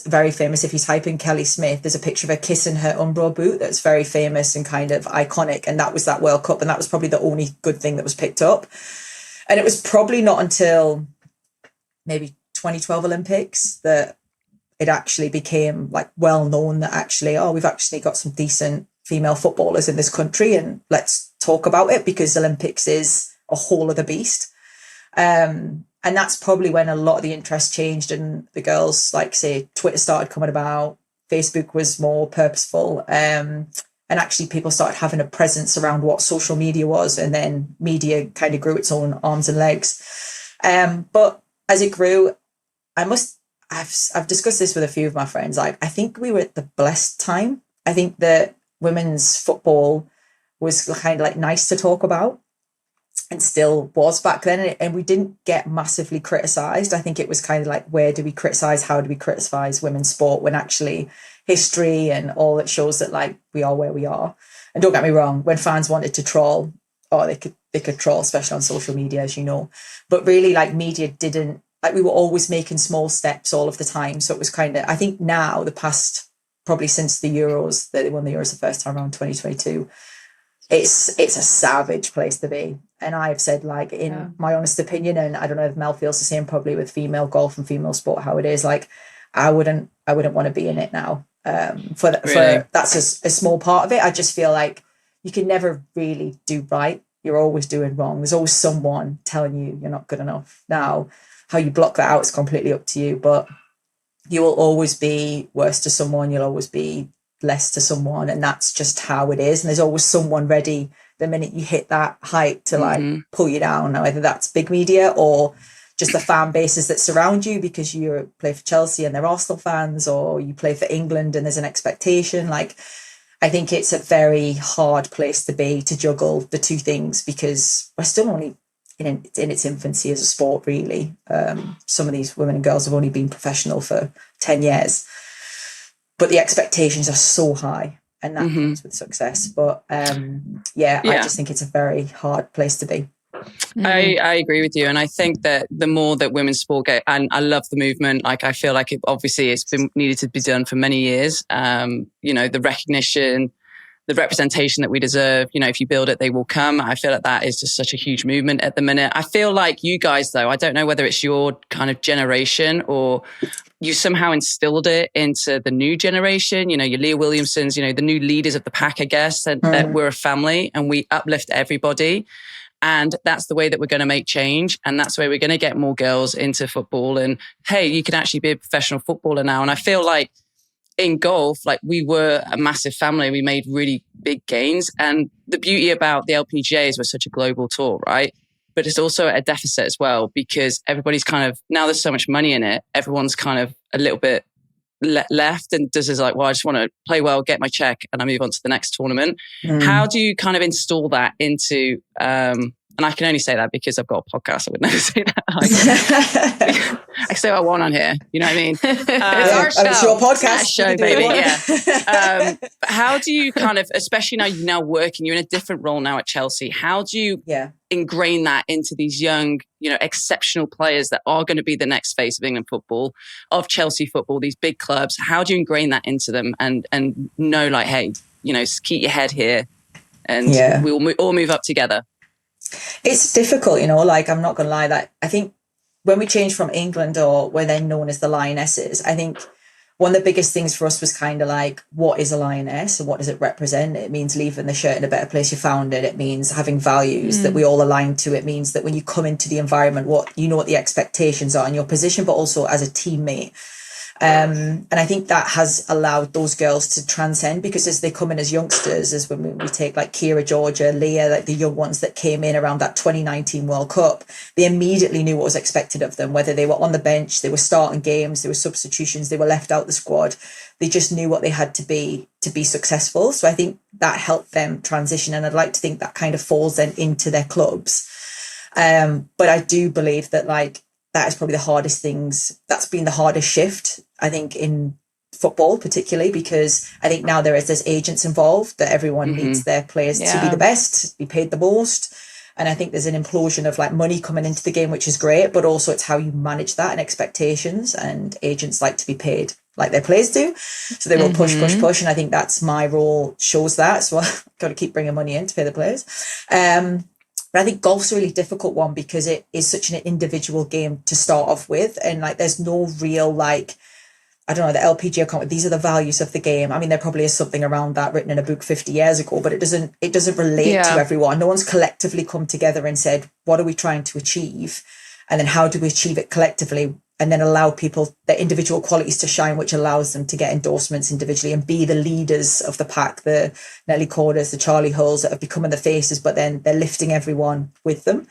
very famous, if you type in Kelly Smith, there's a picture of her kissing her Umbro boot that's very famous and kind of iconic. And that was that World Cup. And that was probably the only good thing that was picked up. And it was probably not until maybe 2012 Olympics that it actually became like well known that actually, we've actually got some decent female footballers in this country and let's talk about it, because Olympics is a whole other beast. And that's probably when a lot of the interest changed and the girls, like say Twitter started coming about, Facebook was more purposeful, and actually people started having a presence around what social media was, and then media kind of grew its own arms and legs. But as it grew, I've discussed this with a few of my friends. Like, I think we were at the blessed time. I think that women's football was kind of like nice to talk about and still was back then. And we didn't get massively criticised. I think it was kind of like, where do we criticise? How do we criticise women's sport? When actually history and all that shows that like we are where we are. And don't get me wrong, when fans wanted to troll, they could troll, especially on social media, as you know. But really, like, media didn't, like, we were always making small steps all of the time. So it was kind of, I think now, the past, probably since the Euros, that they won the Euros the first time around 2022, it's a savage place to be. And I've said, like, in my honest opinion, and I don't know if Mel feels the same probably with female golf and female sport, how it is, like, I wouldn't want to be in it now. For that's a small part of it. I just feel like you can never really do right. You're always doing wrong. There's always someone telling you you're not good enough. Now, how you block that out is completely up to you, but you will always be worse to someone. You'll always be less to someone, and that's just how it is. And there's always someone ready the minute you hit that height to like pull you down. Now, whether that's big media or just the fan bases that surround you because you play for Chelsea and they're Arsenal fans, or you play for England and there's an expectation. Like, I think it's a very hard place to be, to juggle the two things, because we're still only in its infancy as a sport, really. Some of these women and girls have only been professional for 10 years, but the expectations are so high, and that comes with success. But I just think it's a very hard place to be. I agree with you, and I think that the more that women's sport get, and I love the movement. Like, I feel like it's been needed to be done for many years. The recognition, the representation that we deserve. If you build it, they will come. I feel like that is just such a huge movement at the minute. I feel like you guys, though, I don't know whether it's your kind of generation or you somehow instilled it into the new generation. Your Leah Williamsons, the new leaders of the pack, I guess, that we're a family and we uplift everybody. And that's the way that we're going to make change. And that's the way we're going to get more girls into football. And hey, you can actually be a professional footballer now. And I feel like in golf, like, we were a massive family. We made really big gains. And the beauty about the LPGA is we're such a global tour, right? But it's also at a deficit as well, because everybody's kind of, now there's so much money in it, everyone's kind of a little bit left and is like, well, I just want to play well, get my check, and I move on to the next tournament. How do you kind of install that into, and I can only say that because I've got a podcast, I would never say that. I say what I want on here, you know what I mean? It's our show. It's your podcast. Show, baby, yeah. But how do you kind of, especially now you're now working, you're in a different role now at Chelsea, how do you ingrain that into these young, exceptional players that are going to be the next face of England football, of Chelsea football, these big clubs? How do you ingrain that into them and know, like, hey, keep your head here and we'll all move up together? It's difficult, like, I'm not going to lie, that I think when we changed from England, or we're then known as the Lionesses, I think one of the biggest things for us was kind of like, what is a lioness and what does it represent? It means leaving the shirt in a better place you found it. It means having values that we all align to. It means that when you come into the environment, what the expectations are in your position, but also as a teammate. And I think that has allowed those girls to transcend, because as they come in as youngsters, as when we take like Kira, Georgia, Leah, like the young ones that came in around that 2019 World Cup, they immediately knew what was expected of them, whether they were on the bench, they were starting games, there were substitutions, they were left out the squad. They just knew what they had to be successful. So I think that helped them transition. And I'd like to think that kind of falls then into their clubs. But I do believe that, like, that is probably the hardest things. That's been the hardest shift, I think, in football, particularly because I think now there's agents involved, that everyone needs their players to be the best, be paid the most. And I think there's an implosion of like money coming into the game, which is great, but also it's how you manage that and expectations. And agents like to be paid like their players do. So they will push. And I think that's my role, shows that. So I've got to keep bringing money in to pay the players. But I think golf's a really difficult one because it is such an individual game to start off with. And like, there's no real, like, I don't know, the LPGA comment, these are the values of the game. I mean, there probably is something around that written in a book 50 years ago, but it doesn't relate to everyone. No one's collectively come together and said, what are we trying to achieve? And then how do we achieve it collectively? And then allow people their individual qualities to shine, which allows them to get endorsements individually and be the leaders of the pack, the Nelly Corders, the Charlie Hulls that have become the faces, but then they're lifting everyone with them.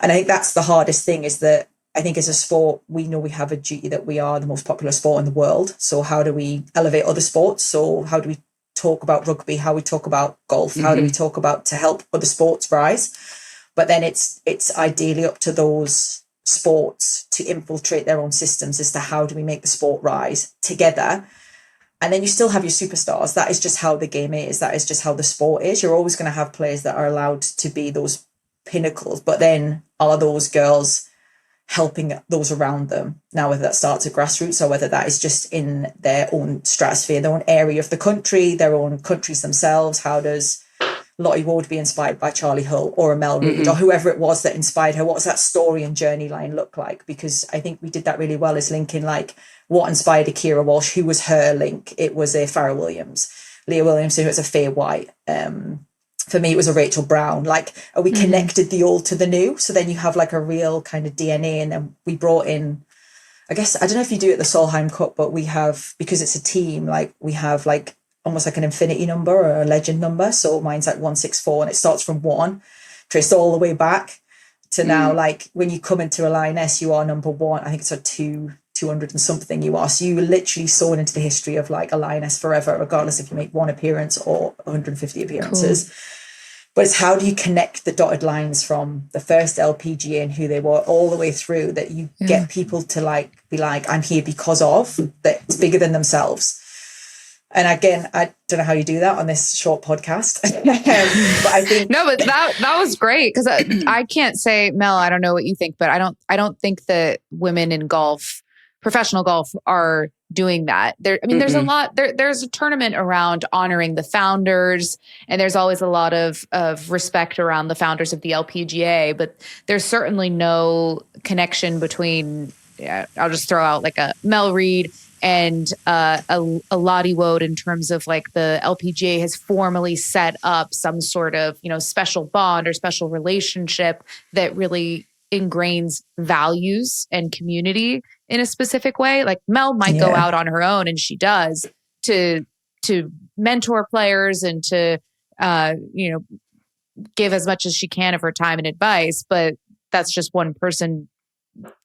And I think that's the hardest thing, is that I think as a sport, we know we have a duty that we are the most popular sport in the world. So how do we elevate other sports? So how do we talk about rugby? How we talk about golf? How do we talk about to help other sports rise? But then it's ideally up to those sports to infiltrate their own systems as to how do we make the sport rise together And then you still have your superstars. That is just how the game is. That is just how the sport is. You're always going to have players that are allowed to be those pinnacles. But then are those girls helping those around them? Now, whether that starts at grassroots or whether that is just in their own stratosphere, their own area of the country, their own countries themselves. How does Lottie Ward be inspired by Charlie Hull or a Mel Reid or whoever it was that inspired her? What does that story and journey line look like? Because I think we did that really well, is linking like what inspired Akira Walsh, who was her link. It was a Farrah Williams, Leah Williamson, who was a Faye White. For me, it was a Rachel Brown. Like, are we connected the old to the new? So then you have like a real kind of DNA. And then we brought in, I guess, I don't know if you do it at the Solheim Cup, but we have, because it's a team, like we have like almost like an infinity number or a legend number. So mine's like 164 and it starts from 1, traced all the way back to now, like when you come into a lioness, you are number 1. I think it's a 200 and something you are. So you literally sown into the history of like a lioness forever, regardless if you make 1 appearance or 150 appearances. Cool. But it's how do you connect the dotted lines from the first LPGA and who they were all the way through, that you get people to like be like, I'm here because of that. It's bigger than themselves. And again, I don't know how you do that on this short podcast, but I think but that was great, because I can't say, Mel, I don't know what you think, but I don't think that women in golf, professional golf, are doing that. There's a lot. There's a tournament around honoring the founders, and there's always a lot of respect around the founders of the LPGA. But there's certainly no connection between. I'll just throw out like a Mel Reid and a Lottie Wode, in terms of like the LPGA has formally set up some sort of, special bond or special relationship that really ingrains values and community in a specific way. Like Mel might go out on her own, and she does, to mentor players and to give as much as she can of her time and advice, but that's just one person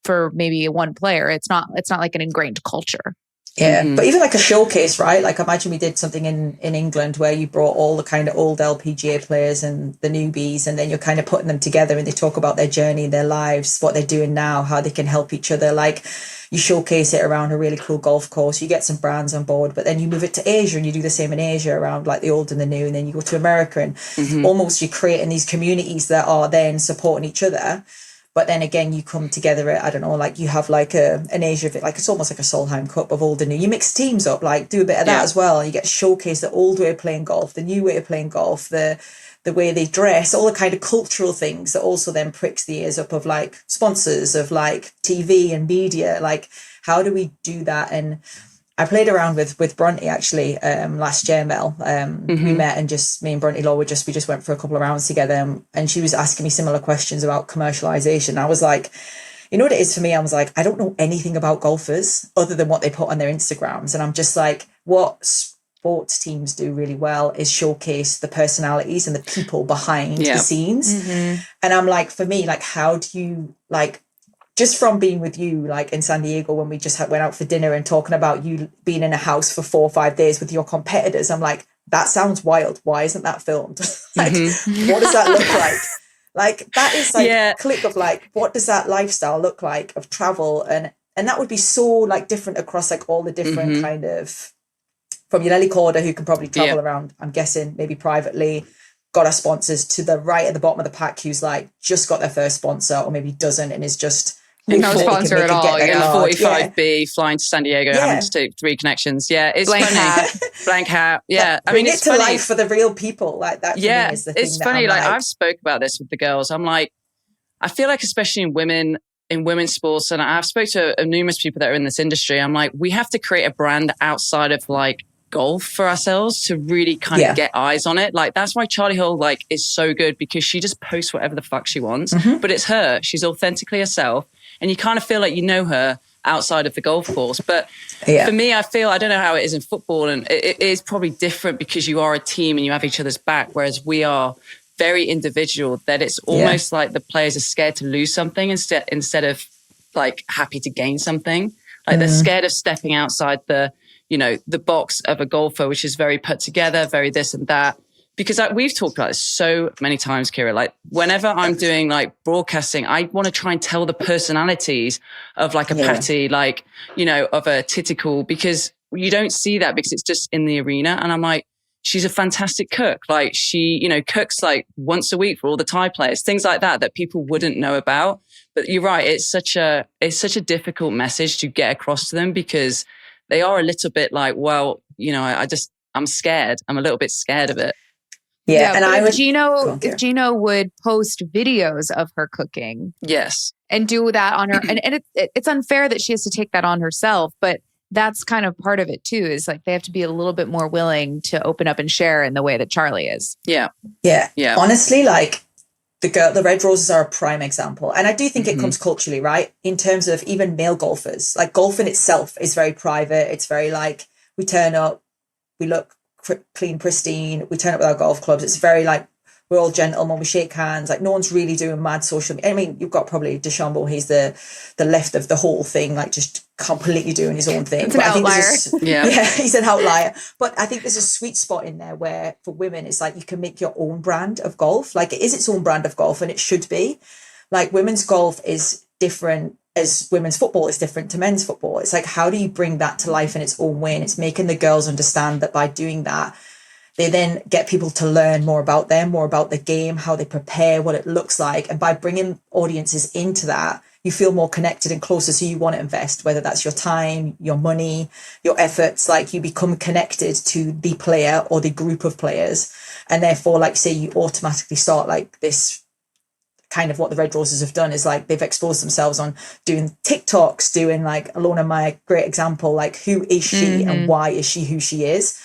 for maybe one player. It's not like an ingrained culture. Yeah, but even like a showcase, right? Like imagine we did something in England where you brought all the kind of old LPGA players and the newbies, and then you're kind of putting them together and they talk about their journey, their lives, what they're doing now, how they can help each other. Like you showcase it around a really cool golf course, you get some brands on board, but then you move it to Asia and you do the same in Asia around like the old and the new, and then you go to America and almost you're creating these communities that are then supporting each other. But then again, you come together at, I don't know, like you have like an Asia, like it's almost like a Solheim Cup of old and new. You mix teams up, like do a bit of that as well. You get to showcase the old way of playing golf, the new way of playing golf, the way they dress, all the kind of cultural things that also then pricks the ears up of like sponsors, of like TV and media. Like, how do we do that? And I played around with Bronte actually last year, Mel. We met and me and Bronte Law we just went for a couple of rounds together, and she was asking me similar questions about commercialization. I was like, you know what it is for me? I was like, I don't know anything about golfers other than what they put on their Instagrams. And I'm just like, what sports teams do really well is showcase the personalities and the people behind the scenes. And I'm like, for me, like, how do you like, just from being with you, like in San Diego, when we just went out for dinner and talking about you being in a house for 4 or 5 days with your competitors, I'm like, that sounds wild. Why isn't that filmed? Like, what does that look like? Like, that is like a click of like, what does that lifestyle look like of travel? And that would be so like different across like all the different kind of, from your Ellie Corder, who can probably travel around, I'm guessing, maybe privately, got our sponsors, to the right at the bottom of the pack who's like just got their first sponsor or maybe doesn't and is just no sponsor at all. In the 45B, flying to San Diego, having to take 3 connections. Yeah, it's blank funny. Hat. Blank hat. Yeah, I mean, it's it to funny. Life for the real people. Like that. For me is the thing it's funny. Like I've spoke about this with the girls. I'm like, I feel like especially in women's sports, and I've spoke to numerous people that are in this industry. I'm like, we have to create a brand outside of like golf for ourselves to really kind of get eyes on it. Like that's why Charlie Hull like is so good, because she just posts whatever the fuck she wants, but it's her. She's authentically herself. And you kind of feel like you know her outside of the golf course. But for me, I don't know how it is in football, and it is probably different because you are a team and you have each other's back, whereas we are very individual, that it's almost like the players are scared to lose something instead of like happy to gain something. Like they're scared of stepping outside the box of a golfer, which is very put together, very this and that. Because we've talked about this so many times, Kira, like whenever I'm doing like broadcasting, I want to try and tell the personalities of like a Patty, like, of a Titical, because you don't see that because it's just in the arena. And I'm like, she's a fantastic cook. Like she, cooks like once a week for all the Thai players, things like that people wouldn't know about. But you're right. It's such a difficult message to get across to them because they are a little bit like, well, I'm scared. I'm a little bit scared of it. Yeah, and if Gino would post videos of her cooking, yes, and do that on her, and it's unfair that she has to take that on herself, but that's kind of part of it too. Is like they have to be a little bit more willing to open up and share in the way that Charlie is. Yeah. Honestly, like the Red Roses are a prime example, and I do think it comes culturally, right? In terms of even male golfers, like golf in itself is very private. It's very like we turn up, we look clean, pristine. We turn up with our golf clubs. It's very like we're all gentlemen. We shake hands. Like no one's really doing mad social media. I mean, you've got probably DeChambeau. He's the left of the whole thing, like just completely doing his own thing. It's an outlier. Yeah, he's an outlier. But I think there's a sweet spot in there where for women, it's like you can make your own brand of golf. Like it is its own brand of golf, and it should be. Like women's golf is different as women's football is different to men's football. It's like, how do you bring that to life in its own way? And it's making the girls understand that by doing that, they then get people to learn more about them, more about the game, how they prepare, what it looks like. And by bringing audiences into that, you feel more connected and closer. So you want to invest, whether that's your time, your money, your efforts, like you become connected to the player or the group of players. And therefore, like say you automatically start like this kind of what the Red Roses have done is like they've exposed themselves on doing TikToks, doing like Alona Maya, great example, like who is she and why is she who she is?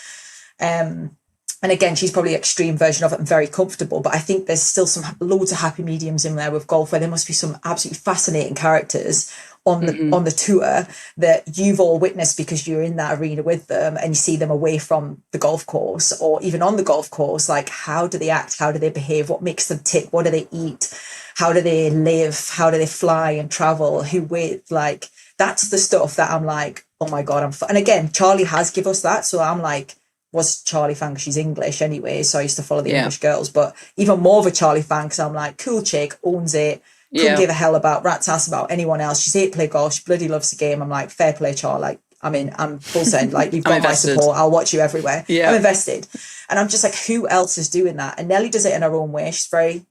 And again, she's probably an extreme version of it and very comfortable, but I think there's still loads of happy mediums in there with golf where there must be some absolutely fascinating characters on the tour that you've all witnessed because you're in that arena with them and you see them away from the golf course or even on the golf course. Like, how do they act? How do they behave? What makes them tick? What do they eat? How do they live? How do they fly and travel? Who with? Like, that's the stuff that I'm like, oh my God, and again, Charlie has give us that. So I'm like, was Charlie fan because she's English anyway. So I used to follow the English girls, but even more of a Charlie fan because I'm like, cool chick, owns it. Couldn't give a hell about rat's ass about anyone else. She's here to play golf. She bloody loves the game. I'm like, fair play, Char. Like, I'm full send. Like, you've got my support. I'll watch you everywhere. Yeah. I'm invested. And I'm just like, who else is doing that? And Nelly does it in her own way. She's very,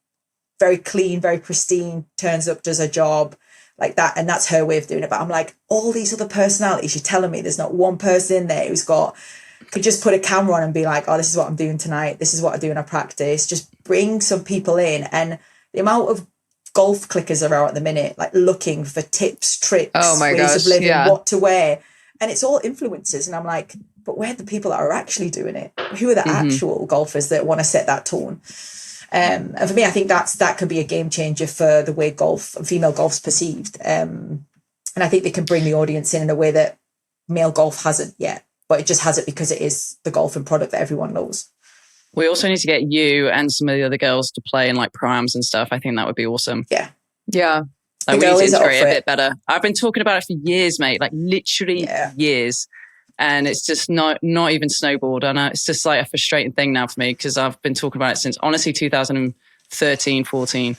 very clean, very pristine, turns up, does her job like that. And that's her way of doing it. But I'm like, all these other personalities, you're telling me there's not one person in there who's could just put a camera on and be like, oh, this is what I'm doing tonight. This is what I do in a practice. Just bring some people in. And the amount of golf clickers are out at the minute, like looking for tips, tricks, ways of living, what to wear. And it's all influencers. And I'm like, but where are the people that are actually doing it? Who are the actual golfers that want to set that tone? And for me, I think that could be a game changer for the way golf and female golf's perceived. And I think they can bring the audience in a way that male golf hasn't yet, but it just has it because it is the golfing product that everyone knows. We also need to get you and some of the other girls to play in like primes and stuff. I think that would be awesome. Yeah. Like we need to integrate a bit better. I've been talking about it for years, mate, like literally years. And it's just not even snowballed. And it's just like a frustrating thing now for me because I've been talking about it since honestly 2013, 14.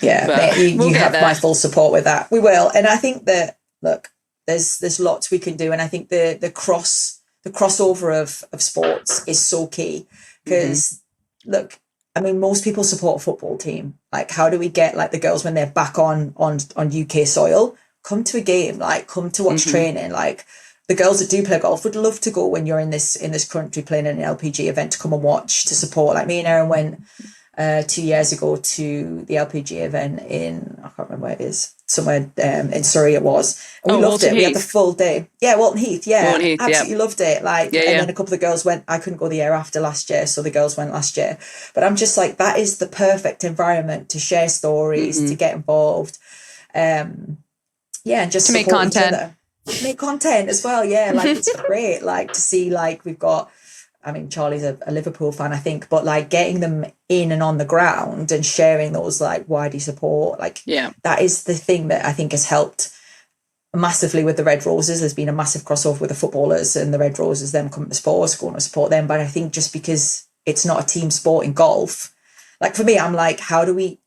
Yeah, but you have my full support with that. We will. And I think that, look, there's lots we can do. And I think the crossover of sports is so key because look, I mean, most people support a football team. Like, how do we get like the girls when they're back on UK soil, come to a game, like come to watch training? Like the girls that do play golf would love to go when you're in this country playing in an LPG event to come and watch, to support. Like me and Erin went 2 years ago to the LPG event in, I can't remember where it is, somewhere in Surrey it was. And we loved it. We had the full day. Yeah, Walton Heath. Yeah, Walton Heath, absolutely loved it. Like, and then a couple of the girls went. I couldn't go the year after last year, so the girls went last year. But I'm just like, that is the perfect environment to share stories, to get involved. And just to make content. Make content as well. Yeah, like it's great. Like to see, like we've got. I mean, Charlie's a Liverpool fan, I think, but like getting them in and on the ground and sharing those like widely support, like that is the thing that I think has helped massively with the Red Roses. There's been a massive crossover with the footballers and the Red Roses, them coming to sports, going to support them. But I think just because it's not a team sport in golf, like for me, I'm like, how do we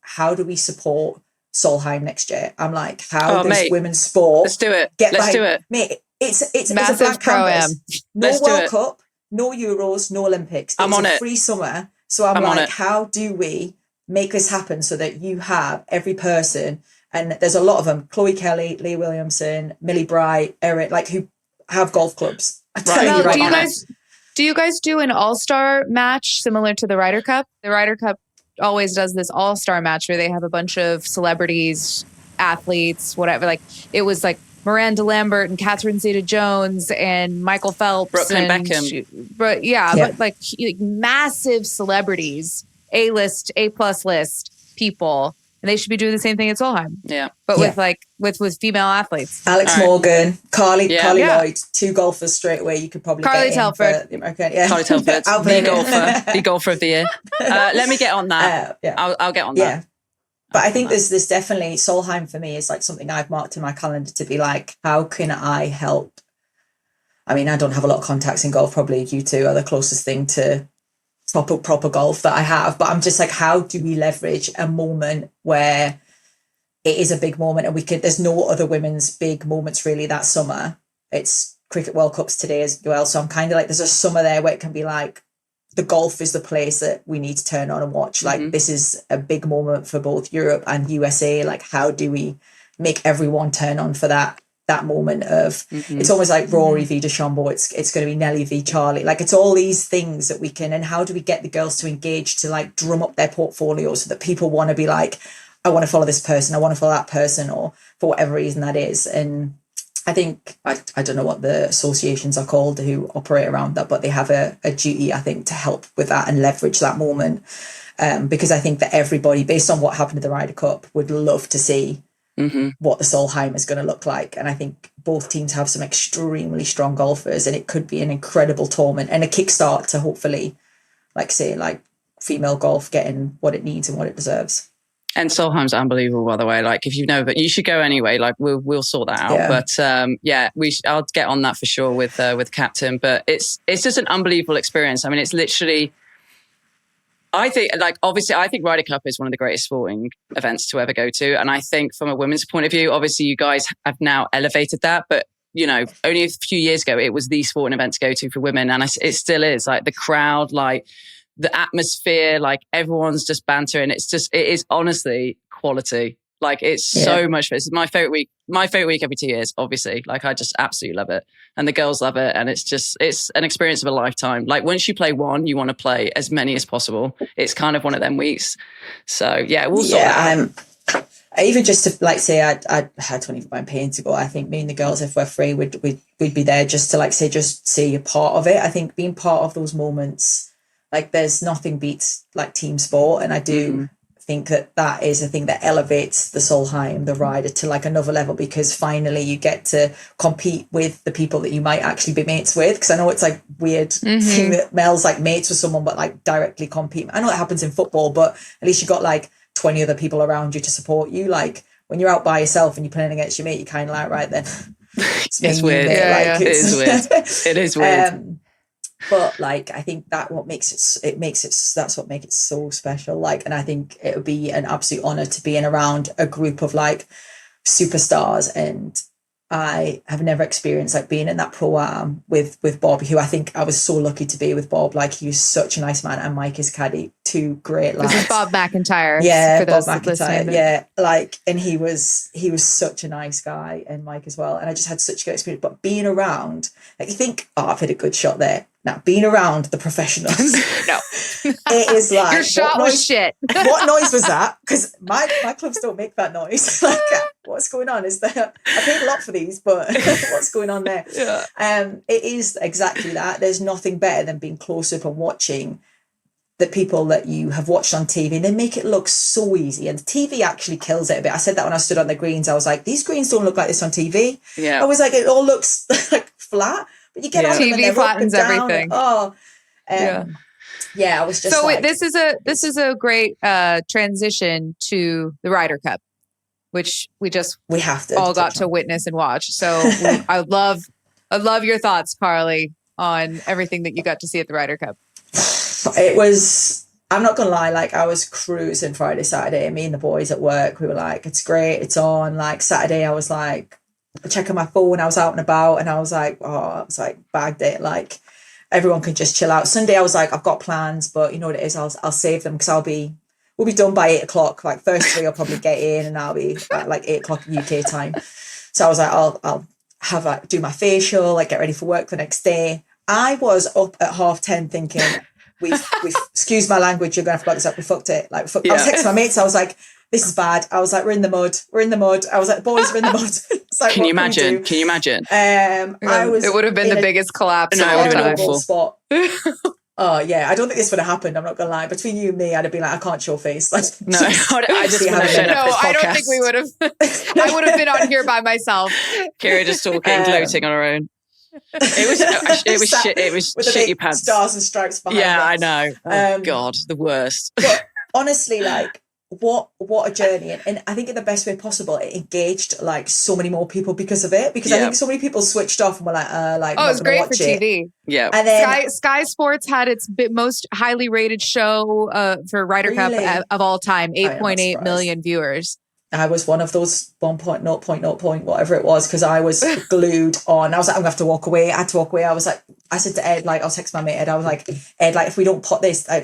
support Solheim next year? I'm like, how does women's sport? Let's do it. Let's do it. Mate, it's a Massive blank pro-am. canvas. No Let's do World it. Cup, no Euros, no Olympics. I'm It's on a it. free summer. So I'm on like, it. how do we make this happen so that you have every person, and there's a lot of them, Chloe Kelly, Lee Williamson, Millie Bright, Eric, like, who have golf clubs. I tell Right. you Now, right do you now. guys do an all-star match similar to the Ryder Cup? The Ryder Cup always does this all-star match where they have a bunch of celebrities, athletes, whatever. Like it was like Miranda Lambert and Catherine Zeta-Jones and Michael Phelps, Brooklyn and Beckham. but like massive celebrities, A-list, A+ list people, and they should be doing the same thing at Solheim. Yeah. But with female athletes. Alex All right. Morgan, Carly Yeah. Lloyd, 2 golfers straight away. You could probably Carly get Telford. in for the American. Yeah. Carly Telford, I'll the blame it. golfer, the golfer of the year. Let me get on that. Yeah. I'll get on that. Yeah. But I think there's definitely, Solheim for me is like something I've marked in my calendar to be like, how can I help? I mean, I don't have a lot of contacts in golf, probably you two are the closest thing to proper golf that I have. But I'm just like, how do we leverage a moment where it is a big moment, and there's no other women's big moments really that summer. It's Cricket World Cups today as well. So I'm kind of like, there's a summer there where it can be like, the golf is the place that we need to turn on and watch. Like, this is a big moment for both Europe and USA. Like, how do we make everyone turn on for that moment of, it's almost like Rory v DeChambeau. It's going to be Nelly v Charlie. Like, it's all these things that we can, and how do we get the girls to engage, to like drum up their portfolio so that people want to be like, I want to follow this person, I want to follow that person, or for whatever reason that is. And I think, I don't know what the associations are called who operate around that, but they have a duty, I think, to help with that and leverage that moment. Because I think that everybody, based on what happened at the Ryder Cup, would love to see what the Solheim is going to look like. And I think both teams have some extremely strong golfers, and it could be an incredible tournament and a kickstart to hopefully, like female golf getting what it needs and what it deserves. And Solheim's unbelievable, by the way. Like, if you've never, but you should go anyway. Like, we'll sort that out. Yeah. But I'll get on that for sure with Captain. But it's just an unbelievable experience. I mean, it's literally, I think Ryder Cup is one of the greatest sporting events to ever go to. And I think from a women's point of view, obviously you guys have now elevated that, but only a few years ago, it was the sporting event to go to for women. And it still is. Like, the crowd, like, the atmosphere, like, everyone's just bantering. It is honestly quality. Like, it's so much. It's my favorite week every 2 years, obviously. Like, I just absolutely love it. And the girls love it. And it's an experience of a lifetime. Like, once you play one, you want to play as many as possible. It's kind of one of them weeks. So yeah, we'll sort that out. Even just to like say, I had 25 pound paying to go. I think me and the girls, if we're free, we'd be there just to just see a part of it. I think being part of those moments, like, there's nothing beats like team sport, and I do think that is a thing that elevates the Solheim, the Ryder, to like another level, because finally you get to compete with the people that you might actually be mates with. Because I know it's like weird thing that Mel's like mates with someone, but like directly compete. I know it happens in football, but at least you got like 20 other people around you to support you. Like, when you're out by yourself and you're playing against your mate, you're kind of like, right then, it's weird. It is weird. It is weird. But like, I think that's what makes it so special. Like, and I think it would be an absolute honor to be in around a group of like superstars. And I have never experienced like being in that pro-am with Bob, who I think I was so lucky to be with Bob. Like, he was such a nice man, and Mike, his caddy, 2 great lads. This is Bob McIntyre. Yeah, Bob McIntyre. Yeah, like, and he was such a nice guy, and Mike as well. And I just had such a good experience. But being around, like, you think, oh, I've hit a good shot there. Now, being around the professionals, no, it is like, your shot was shit. What noise was that? Because my clubs don't make that noise. Like, what's going on? Is there? I paid a lot for these, but what's going on there? Yeah. It is exactly that. There's nothing better than being close up and watching the people that you have watched on TV, and they make it look so easy. And TV actually kills it a bit. I said that when I stood on the greens. I was like, these greens don't look like this on TV. Yeah. I was like, it all looks like flat. But you get on them and TV flattens everything. I was just so. like, This is a great transition to the Ryder Cup, which we have to all got to witness and watch. So I love your thoughts, Carly, on everything that you got to see at the Ryder Cup. It was, I'm not gonna lie, like, I was cruising Friday, Saturday, and me and the boys at work, we were like, it's great, it's on. Like, Saturday I was like, checking my phone. I was out and about, and I was like, bagged it. Like, everyone can just chill out. Sunday, I was like, I've got plans, but you know what it is? I'll save them because we'll be done by 8:00. Like, first three, I'll probably get in, and I'll be at like 8:00 UK time. So I was like, I'll have like do my facial, like get ready for work the next day. I was up at 10:30 thinking, we've excuse my language, you're gonna have to back this up. We fucked it. Like, I was texting my mates. I was like, this is bad. I was like, we're in the mud. I was like, boys, we're in the mud. It's like, Can you imagine? It would have been the biggest collapse. No, it would have been awful. Spot. Oh yeah, I don't think this would have happened. I'm not gonna lie. Between you and me, I'd have been like, I can't show face. Like, no, I just want to show up this podcast. I don't think we would have. I would have been on here by myself. Kira just talking, gloating on her own. It was shit. It was shit your pants. Stars and stripes behind. Yeah, us. I know. Oh God, the worst. But honestly, like, what a journey, and I think in the best way possible, it engaged like so many more people because of it. Because I think so many people switched off and were like, oh, it's great for TV. Yeah, and then Sky Sports had its most highly rated show for Ryder Cup of all time, 8.8 million viewers. I was one of those 1.0.0 whatever it was, because I was glued on. I was like, I'm gonna have to walk away. I had to walk away. I said to Ed, like, I was texting my mate Ed, I was like, Ed, like, if we don't put this, I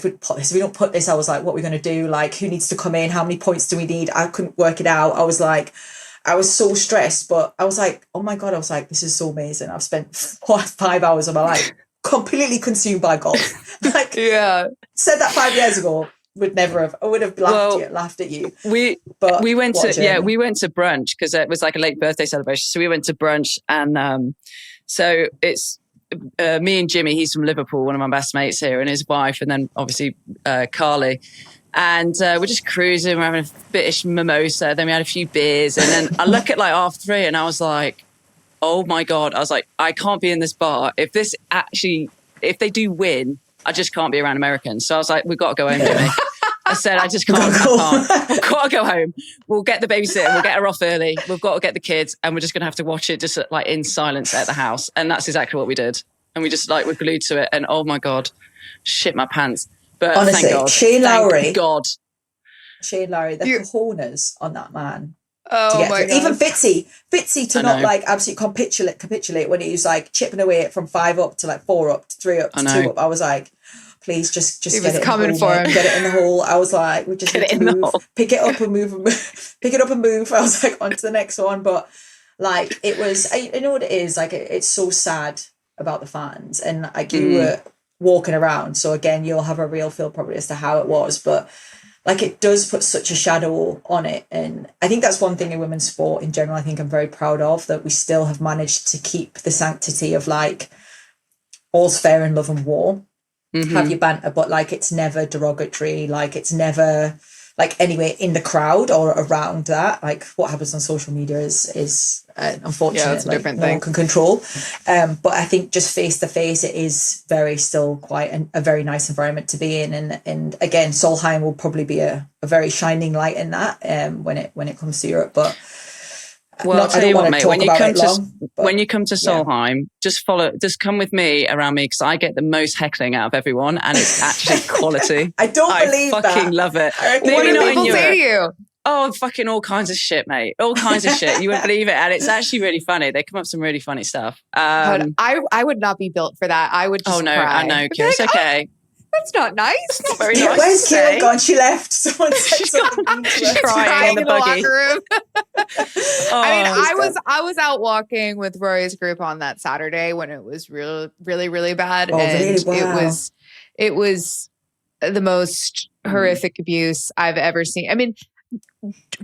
was like, what are we gonna do? Like, who needs to come in? How many points do we need? I couldn't work it out. I was so stressed, but I was like, oh my God, I was like, this is so amazing. I've spent 5 hours of my life completely consumed by golf. Like, yeah, said that 5 years ago. I would have laughed at you. We went to brunch because it was like a late birthday celebration. So we went to brunch, and so it's me and Jimmy. He's from Liverpool, one of my best mates here, and his wife, and then obviously Carly. And we're just cruising. We're having a bit of mimosa. Then we had a few beers, and then I look at like 3:30, and I was like, "Oh my God!" I was like, "I can't be in this bar if they do win." I just can't be around Americans. So I was like, we've got to go home, Jimmy. I said, I just can't. We've got to go home. We'll get the babysitter. We'll get her off early. We've got to get the kids. And we're just going to have to watch it just like in silence at the house. And that's exactly what we did. And we just like, we're glued to it. And oh my God, shit my pants. But honestly, thank God. Shane Lowry, the cojones on that man. Oh my God. Even Fitzy to not like absolutely capitulate when he was like chipping away from 5 up to like 4 up to 3 up to 2 up. I was like, please just he get was it coming in the for hole, him. Get it in the hole. I was like, we just need to move, pick it up and move. Pick it up and move. I was like, on to the next one. But like, it was, I know what it is. Like, it's so sad about the fans, and like you were walking around. So again, you'll have a real feel probably as to how it was, but like, it does put such a shadow on it. And I think that's one thing in women's sport in general, I think I'm very proud of, that we still have managed to keep the sanctity of like, all's fair in love and war. Have your banter, but like, it's never derogatory. Like, it's never like anyway in the crowd or around that. Like, what happens on social media is unfortunate. It's a like, different no thing. one can control. But I think just face to face, it is still quite a very nice environment to be in. And again, Solheim will probably be a very shining light in that when it comes to Europe. But well, I'll tell you what, mate, when you come to Solheim, yeah. just come with me around me, because I get the most heckling out of everyone, and it's actually quality. I fucking love it. What do people say to you? Oh, fucking all kinds of shit, mate. All kinds of shit. You wouldn't believe it. And it's actually really funny. They come up with some really funny stuff. But I would not be built for that. I would just cry. I know, Kira. It's okay. That's not nice. It's not very nice. Where's Kira gone? She left. Someone said something. She's crying in the buggy. Locker room. I was out walking with Rory's group on that Saturday when it was really bad. Oh, and really? Wow. it was the most horrific abuse I've ever seen. I mean,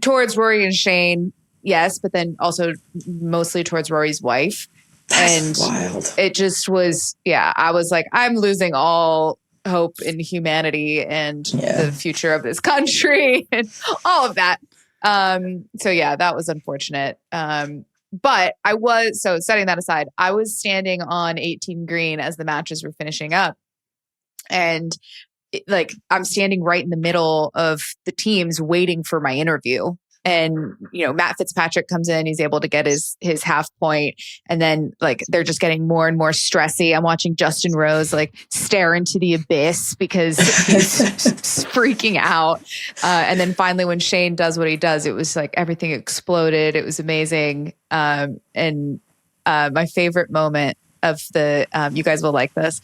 towards Rory and Shane, yes, but then also mostly towards Rory's wife. That's wild. It just was, I was like, I'm losing all hope in humanity and the future of this country and all of that. So that was unfortunate. But setting that aside, I was standing on 18 green as the matches were finishing up, and I'm standing right in the middle of the teams waiting for my interview. and Matt Fitzpatrick comes in, he's able to get his half point, and then like they're just getting more and more stressy. I'm watching Justin Rose like stare into the abyss because he's freaking out, and then finally when Shane does what he does, it was like everything exploded. It was amazing. And my favorite moment of the you guys will like this,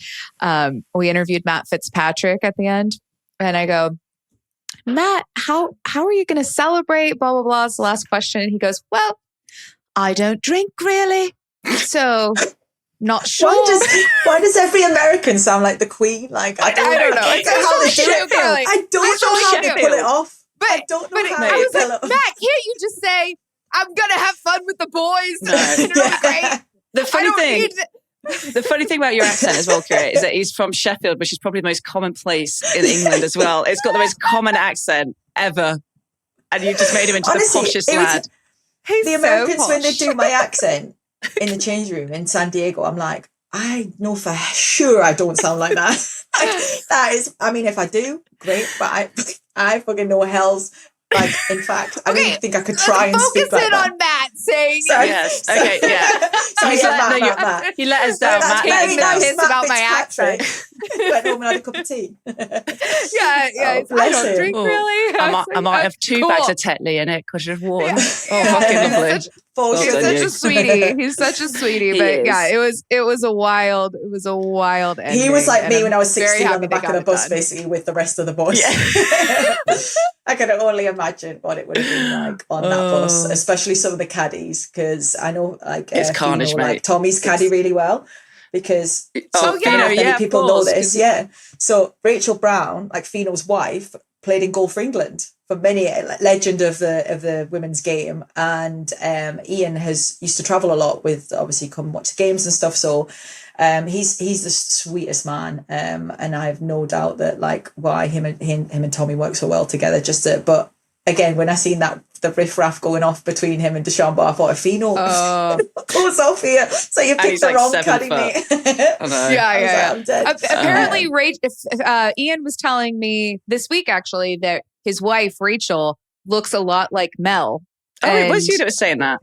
we interviewed Matt Fitzpatrick at the end, and I go, Matt, how are you going to celebrate? Blah, blah, blah. It's the last question. And he goes, well, I don't drink really. So not sure. Why does every American sound like the Queen? Like, I don't know. I don't know how they do it. I don't know how they pull it off. But I don't know how I was they pull like, it off. Matt, can't you just say, I'm going to have fun with the boys? No. Great. The funny thing about your accent as well, Kira, is that he's from Sheffield, which is probably the most common place in England as well. It's got the most common accent ever. And you just made him into the poshest lad. The Americans, when they do my accent in the change room in San Diego, I'm like, I know for sure I don't sound like that. That is, I mean, if I do, great. But I fucking know hell's. Like, in fact, I don't even think I could try and speak like that. Focus in on Matt saying yes. Okay, yeah. Sorry, Matt. He let us down. Matt, taking the piss about my accent. Went home and had a cup of tea. Yeah. Oh, I don't drink really. I might have two bags of Tetley in it because you've worn. Oh, fucking lovely. He's such a sweetie. He's such a sweetie. But yeah, it was a wild ending. He was like me when I was 16 on the back of the bus, basically with the rest of the boys. Yeah. I can only imagine what it would have been like on that bus, especially some of the caddies, because I know like it's carnage, mate. Like Tommy's caddy really well, because many people know this. Yeah. So Rachel Brown, like Fino's wife, played in Golf for England for many, legend of the women's game, and Ian used to travel a lot with, obviously come watch the games and stuff. So he's the sweetest man, and I have no doubt that like why him and Tommy work so well together. But again, when I seen that the riffraff going off between him and Deshambo, I thought, if Fino goes off here, so you picked the wrong caddy, mate. I know. Yeah. Like, I'm dead. Apparently, Ian was telling me this week actually that his wife Rachel looks a lot like Mel. Oh, it was you that was saying that.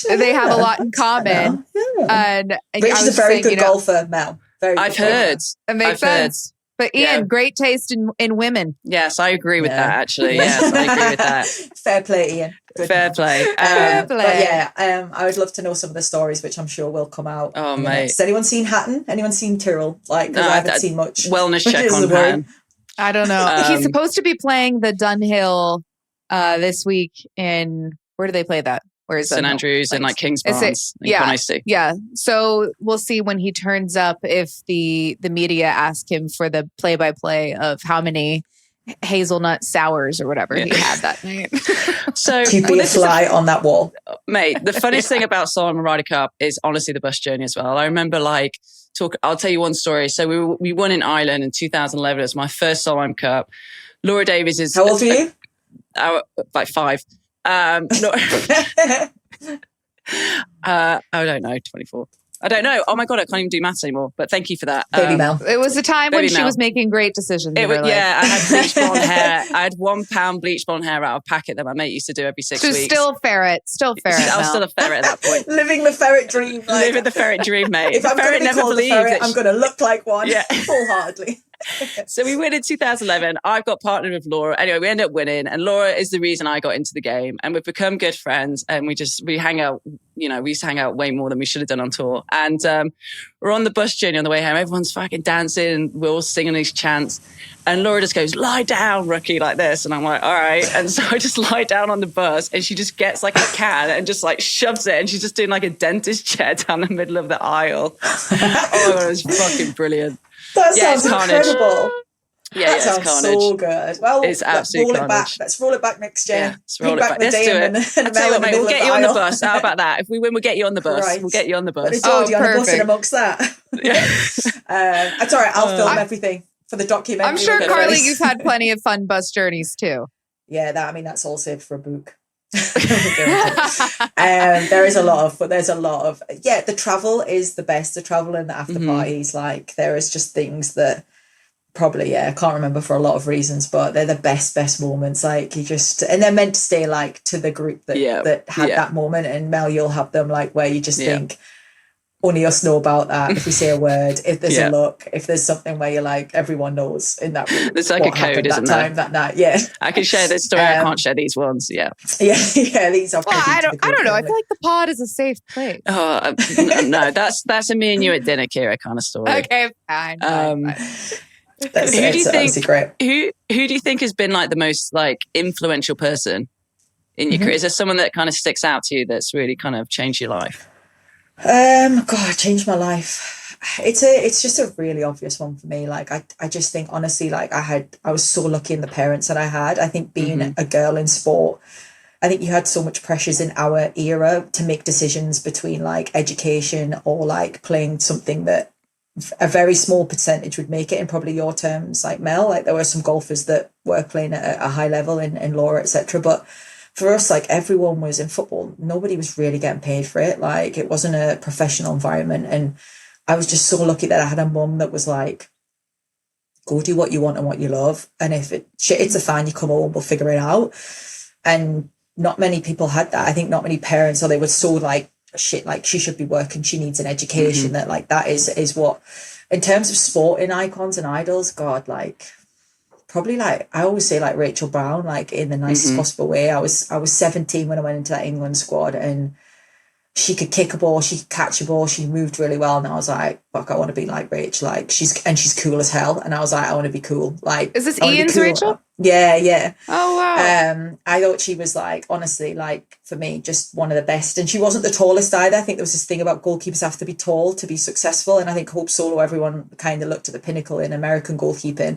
They have a lot in common. And Rachel's a very good golfer, Mel. I've heard. It makes sense. But Ian, great taste in women. Yes, I agree with that, actually. Yes, I agree with that. Fair play, Ian. Good Fair play. But yeah, I would love to know some of the stories, which I'm sure will come out. Oh, mate. Has anyone seen Hatton? Anyone seen Tyrrell? Like, because I haven't seen much. Wellness check on Hatton. I don't know. He's supposed to be playing the Dunhill this week in, where do they play that? Where is St Andrews and like King's Barnes. Yeah. So we'll see when he turns up if the media ask him for the play-by-play of how many hazelnut sours or whatever he had that night. So to be a fly on that wall. Mate, the funniest thing about Solomon Ryder Cup is honestly the bus journey as well. I remember I'll tell you one story. So we won in Ireland in 2011. It was my first Solomon Cup. Laura Davies is... How old were you? Like 5. I don't know, 24. I don't know. Oh my God, I can't even do maths anymore. But thank you for that. Baby Mel. It was a time when she was making great decisions. I had bleach blonde hair. I had £1 bleach blonde hair out of a packet that my mate used to do every 6 weeks. Still ferret. I was still a ferret at that point. Living the ferret dream. Like, living the ferret dream, mate. If I'm going to be called a ferret, I'm going to look like one. Yeah. Wholeheartedly. So we win in 2011. I've got partnered with Laura. Anyway, we end up winning, and Laura is the reason I got into the game, and we've become good friends, and we hang out. We used to hang out way more than we should have done on tour. And we're on the bus journey on the way home. Everyone's fucking dancing. We're all singing these chants. And Laura just goes, lie down, rookie, like this. And I'm like, all right. And so I just lie down on the bus, and she just gets like a can and just like shoves it. And she's just doing like a dentist chair down the middle of the aisle. Oh my God, it was fucking brilliant. That sounds incredible. Yeah, that sounds so good. Well, it's absolutely carnage. Let's roll it back next year. Yeah, let's roll it back. Let's do it. I'll tell you what, mate, we'll get you on the bus. How about that? If we win, we'll get you on the bus. Right. We'll get you on the bus. But it's Geordie on the bus and amongst that. Yeah. It's all right. I'll film everything for the documentary. I'm sure, Carly, you've had plenty of fun bus journeys too. Yeah, that's all saved for a book. There's a lot of the travel is the best. The travel and the after parties, like there is just things that Probably, yeah. I can't remember for a lot of reasons, but they're the best moments. Like you just, and they're meant to stay like to the group that had that moment. And Mel, you'll have them like where you just think only us know about that. If we say a word, if there's a look, if there's something where you're like everyone knows in that room. There's like a code, isn't there? That night, yeah. I can share this story. I can't share these ones. Yeah. These are. Well, I don't know. I feel like the pod is a safe place. Oh no, that's a me and you at dinner, Kira kind of story. Okay, fine. That's honestly great. Who do you think has been like the most like influential person in your career? Is there someone that kind of sticks out to you that's really kind of changed your life? God, changed my life. It's just a really obvious one for me. Like I just think honestly, like I was so lucky in the parents that I had. I think being a girl in sport, I think you had so much pressures in our era to make decisions between like education or like playing something that a very small percentage would make it in probably your terms, like Mel. Like there were some golfers that were playing at a high level in Laura, etc. But for us, like everyone was in football. Nobody was really getting paid for it. Like it wasn't a professional environment. And I was just so lucky that I had a mum that was like, go do what you want and what you love. And if it's a fan, you come home, we'll figure it out. And not many people had that. I think not many parents, or they were so like, shit, like she should be working, she needs an education, that like that is what, in terms of sporting icons and idols, God, like probably like I always say like Rachel Brown, like in the nicest possible way. I was 17 when I went into that England squad, and she could kick a ball, she could catch a ball, she moved really well, and I was like, fuck, I want to be like Rach. Like she's cool as hell, and I was like, I want to be cool. Like, is this Ian's cool. Rachel? Yeah. Oh wow. I thought she was like, honestly, like for me, just one of the best. And she wasn't the tallest either. I think there was this thing about goalkeepers have to be tall to be successful. And I think Hope Solo, everyone kind of looked at the pinnacle in American goalkeeping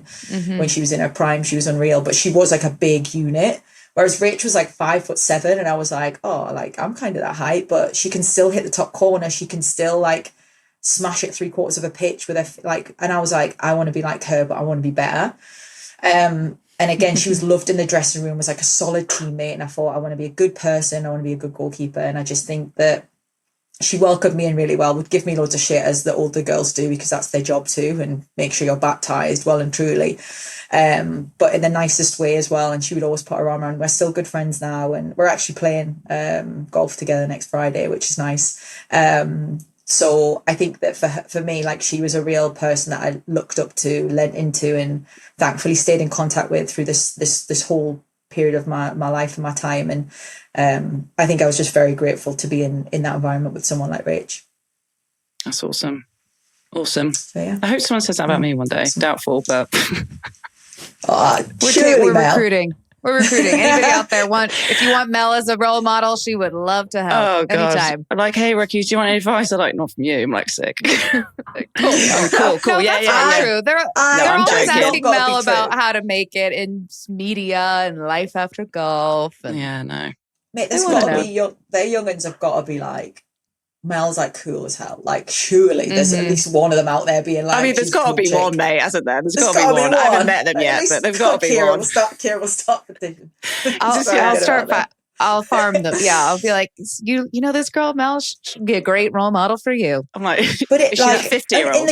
when she was in her prime. She was unreal, but she was like a big unit. Whereas Rach was like 5'7", and I was like, oh, like I'm kind of that height, but she can still hit the top corner. She can still like smash it 3/4 of a pitch with her like. And I was like, I want to be like her, but I want to be better. And again, she was loved in the dressing room, was like a solid teammate. And I thought, I want to be a good person. I want to be a good goalkeeper. And I just think that she welcomed me in really well, would give me loads of shit as the older girls do, because that's their job too, and make sure you're baptised well and truly. But in the nicest way as well. And she would always put her arm around. We're still good friends now. And we're actually playing golf together next Friday, which is nice. So I think that for me, like she was a real person that I looked up to, lent into, and thankfully stayed in contact with through this whole period of my life and my time. And I think I was just very grateful to be in that environment with someone like Rach. That's awesome. Awesome. So, yeah. I hope someone says that about me one day. Awesome. Doubtful, but we're recruiting. We're recruiting. Anybody out there if you want Mel as a role model, she would love to help anytime. I'm like, hey, Rookies, do you want any advice? I'm like, not from you. I'm like, sick. Cool. Cool. No, yeah. True. They're always asking Mel about true. how to make it in media and life after golf. And Mate, there's got to be their young'uns have got to be like, Mel's like cool as hell. Like surely there's at least one of them out there being like. I mean, there's got to be one, mate, hasn't there? There's got to be one. I haven't met them yet, but there's got to be one. Kira will start petition. I'll farm them. Yeah, I'll be like, you know this girl Mel, she'd be a great role model for you. I'm like, but it's like 50-year-old.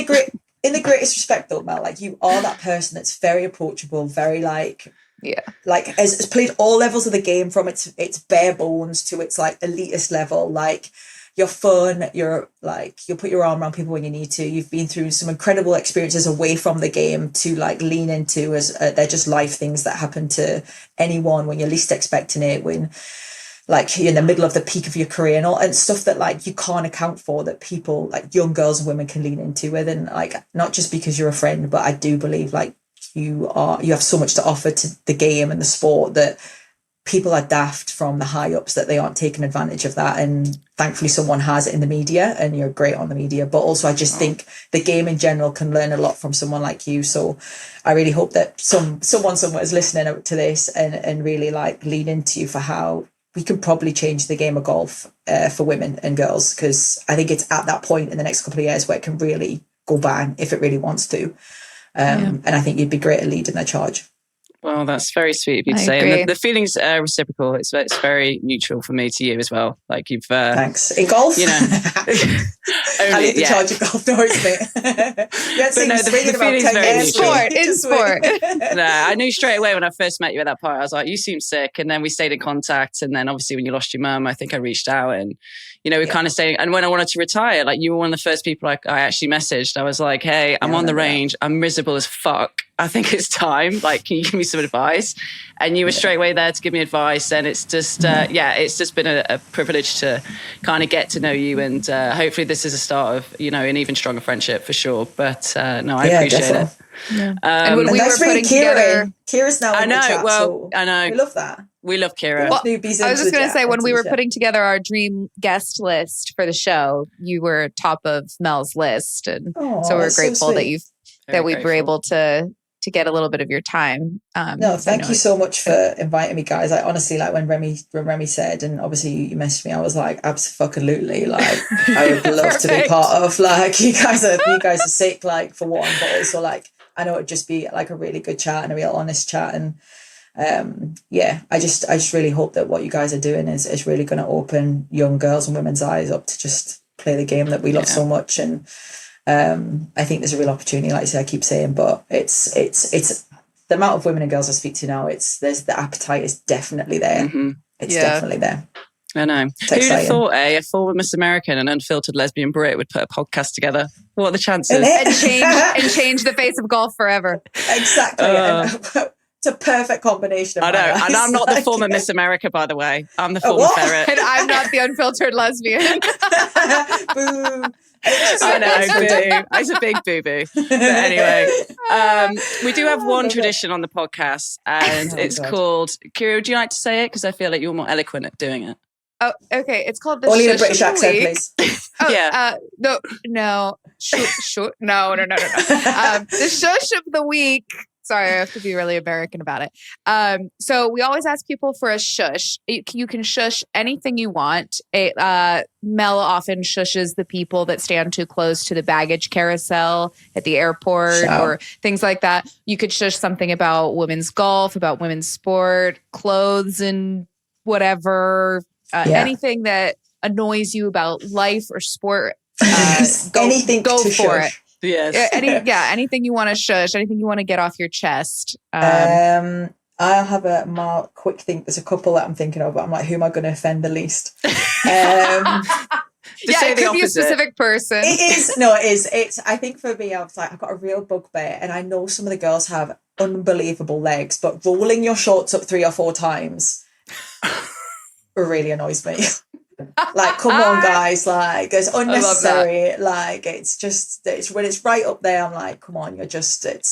In the greatest respect though, Mel, like you are that person that's very approachable, very like. Yeah, like has played all levels of the game from its bare bones to its like elitist level. Like you're fun, you'll put your arm around people when you need to. You've been through some incredible experiences away from the game to like lean into as they're just life things that happen to anyone when you're least expecting it, when like you're in the middle of the peak of your career and stuff that like you can't account for, that people like young girls and women can lean into with. And like not just because you're a friend, but I do believe like you have so much to offer to the game and the sport that people are daft from the high ups that they aren't taking advantage of that. And thankfully someone has it in the media, and you're great on the media. But also I just think the game in general can learn a lot from someone like you. So I really hope that someone somewhere is listening to this and really like lean into you for how we can probably change the game of golf for women and girls, because I think it's at that point in the next couple of years where it can really go bang if it really wants to. And I think you'd be great at leading that charge. Well, that's very sweet of you to I say. agree. And the feelings are reciprocal. It's very mutual for me to you as well. Like you've... Thanks. In golf? You know. I need to charge a golf noise, mate. You had seen swinging about 10 years. In sport. No, I knew straight away when I first met you at that party. I was like, you seem sick. And then we stayed in contact. And then obviously when you lost your mum, I think I reached out and, we kind of stayed. And when I wanted to retire, like you were one of the first people I actually messaged. I was like, hey, I'm on the range. I'm miserable as fuck. I think it's time. Like, can you give me some advice? And you were straight away there to give me advice. And it's just, it's just been a privilege to kind of get to know you. And hopefully this is a start of, an even stronger friendship for sure. But no, I appreciate definitely. it. Yeah. And when we were putting together... Kira's now in the chat, I know. We love that. We love Kira. Well, I was just going to say, when we were putting together our dream guest list for the show, you were top of Mel's list. And so we're grateful that we were able to get a little bit of your time. No, thank you so much for inviting me, guys. I honestly, like when Remy said, and obviously you messaged me, I was like, absolutely, like I would love to be part of. Like you guys are sick, like for one, but also like I know it'd just be like a really good chat and a real honest chat. And I just really hope that what you guys are doing is really going to open young girls and women's eyes up to just play the game that we love so much. And I think there's a real opportunity, like I say, I keep saying, but it's the amount of women and girls I speak to now, the appetite is definitely there. Mm-hmm. It's definitely there. I know. Who'd have thought a former Miss American and unfiltered lesbian Brit would put a podcast together? What are the chances? And change the face of golf forever. Exactly. It's a perfect combination of I know. And I'm not the former Miss America, by the way. I'm the former ferret. And I'm not the unfiltered lesbian. Boo. I know, boo. It's a big boo-boo. But anyway, we do have one tradition on the podcast, and it's called... Kira, would you like to say it? Because I feel like you're more eloquent at doing it. Oh, okay. It's called the Only Shush a British of the accent, Week. please. No. No. The Shush of the Week. Sorry, I have to be really American about it. So we always ask people for a shush. You can shush anything you want. Mel often shushes the people that stand too close to the baggage carousel at the airport or things like that. You could shush something about women's golf, about women's sport, clothes and whatever. Anything that annoys you about life or sport. Go for it. Yes. Anything you want to shush, anything you want to get off your chest. I'll have a more quick think. There's a couple that I'm thinking of, but I'm like, who am I going to offend the least? It could be a specific person. It is. No, it is. It's. I think for me, I was like, I've got a real bugbear, and I know some of the girls have unbelievable legs, but rolling your shorts up 3 or 4 times really annoys me. Like, come on, guys! Like, it's unnecessary. Like, it's when it's right up there. I'm like, come on, I just don't.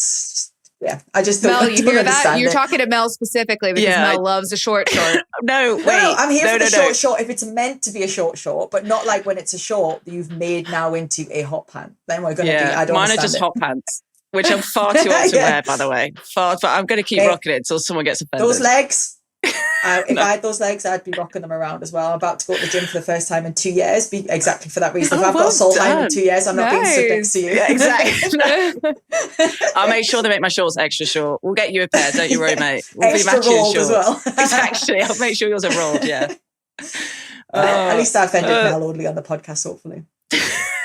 Mel, you hear that? You're it. talking to Mel specifically because Mel loves a short short. No, wait. No, I'm here for the short. If it's meant to be a short, but not like when it's a short that you've made now into a hot pant. Then we're gonna do. I don't. Mine are just hot pants, which I'm far too old to wear, by the way. But I'm going to keep rocking it until someone gets offended. Those legs. If I had those legs, I'd be rocking them around as well. I'm about to go to the gym for the first time in 2 years, exactly for that reason. If I've got a soul line in 2 years, I'm not being stood next to you. Yeah, exactly. I'll make sure they make my shorts extra short. We'll get you a pair, don't you worry, mate. We'll extra be matching rolled shorts. As well. Exactly. I'll make sure yours are rolled, yeah. At least I offended Mel Audley on the podcast, hopefully.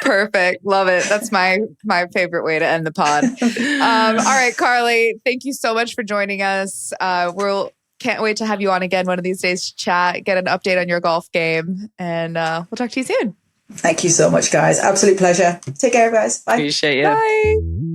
Perfect. Love it. That's my favorite way to end the pod. All right, Carly, thank you so much for joining us. Can't wait to have you on again one of these days to chat, get an update on your golf game, and we'll talk to you soon. Thank you so much, guys. Absolute pleasure. Take care, guys. Bye. Appreciate you. Bye.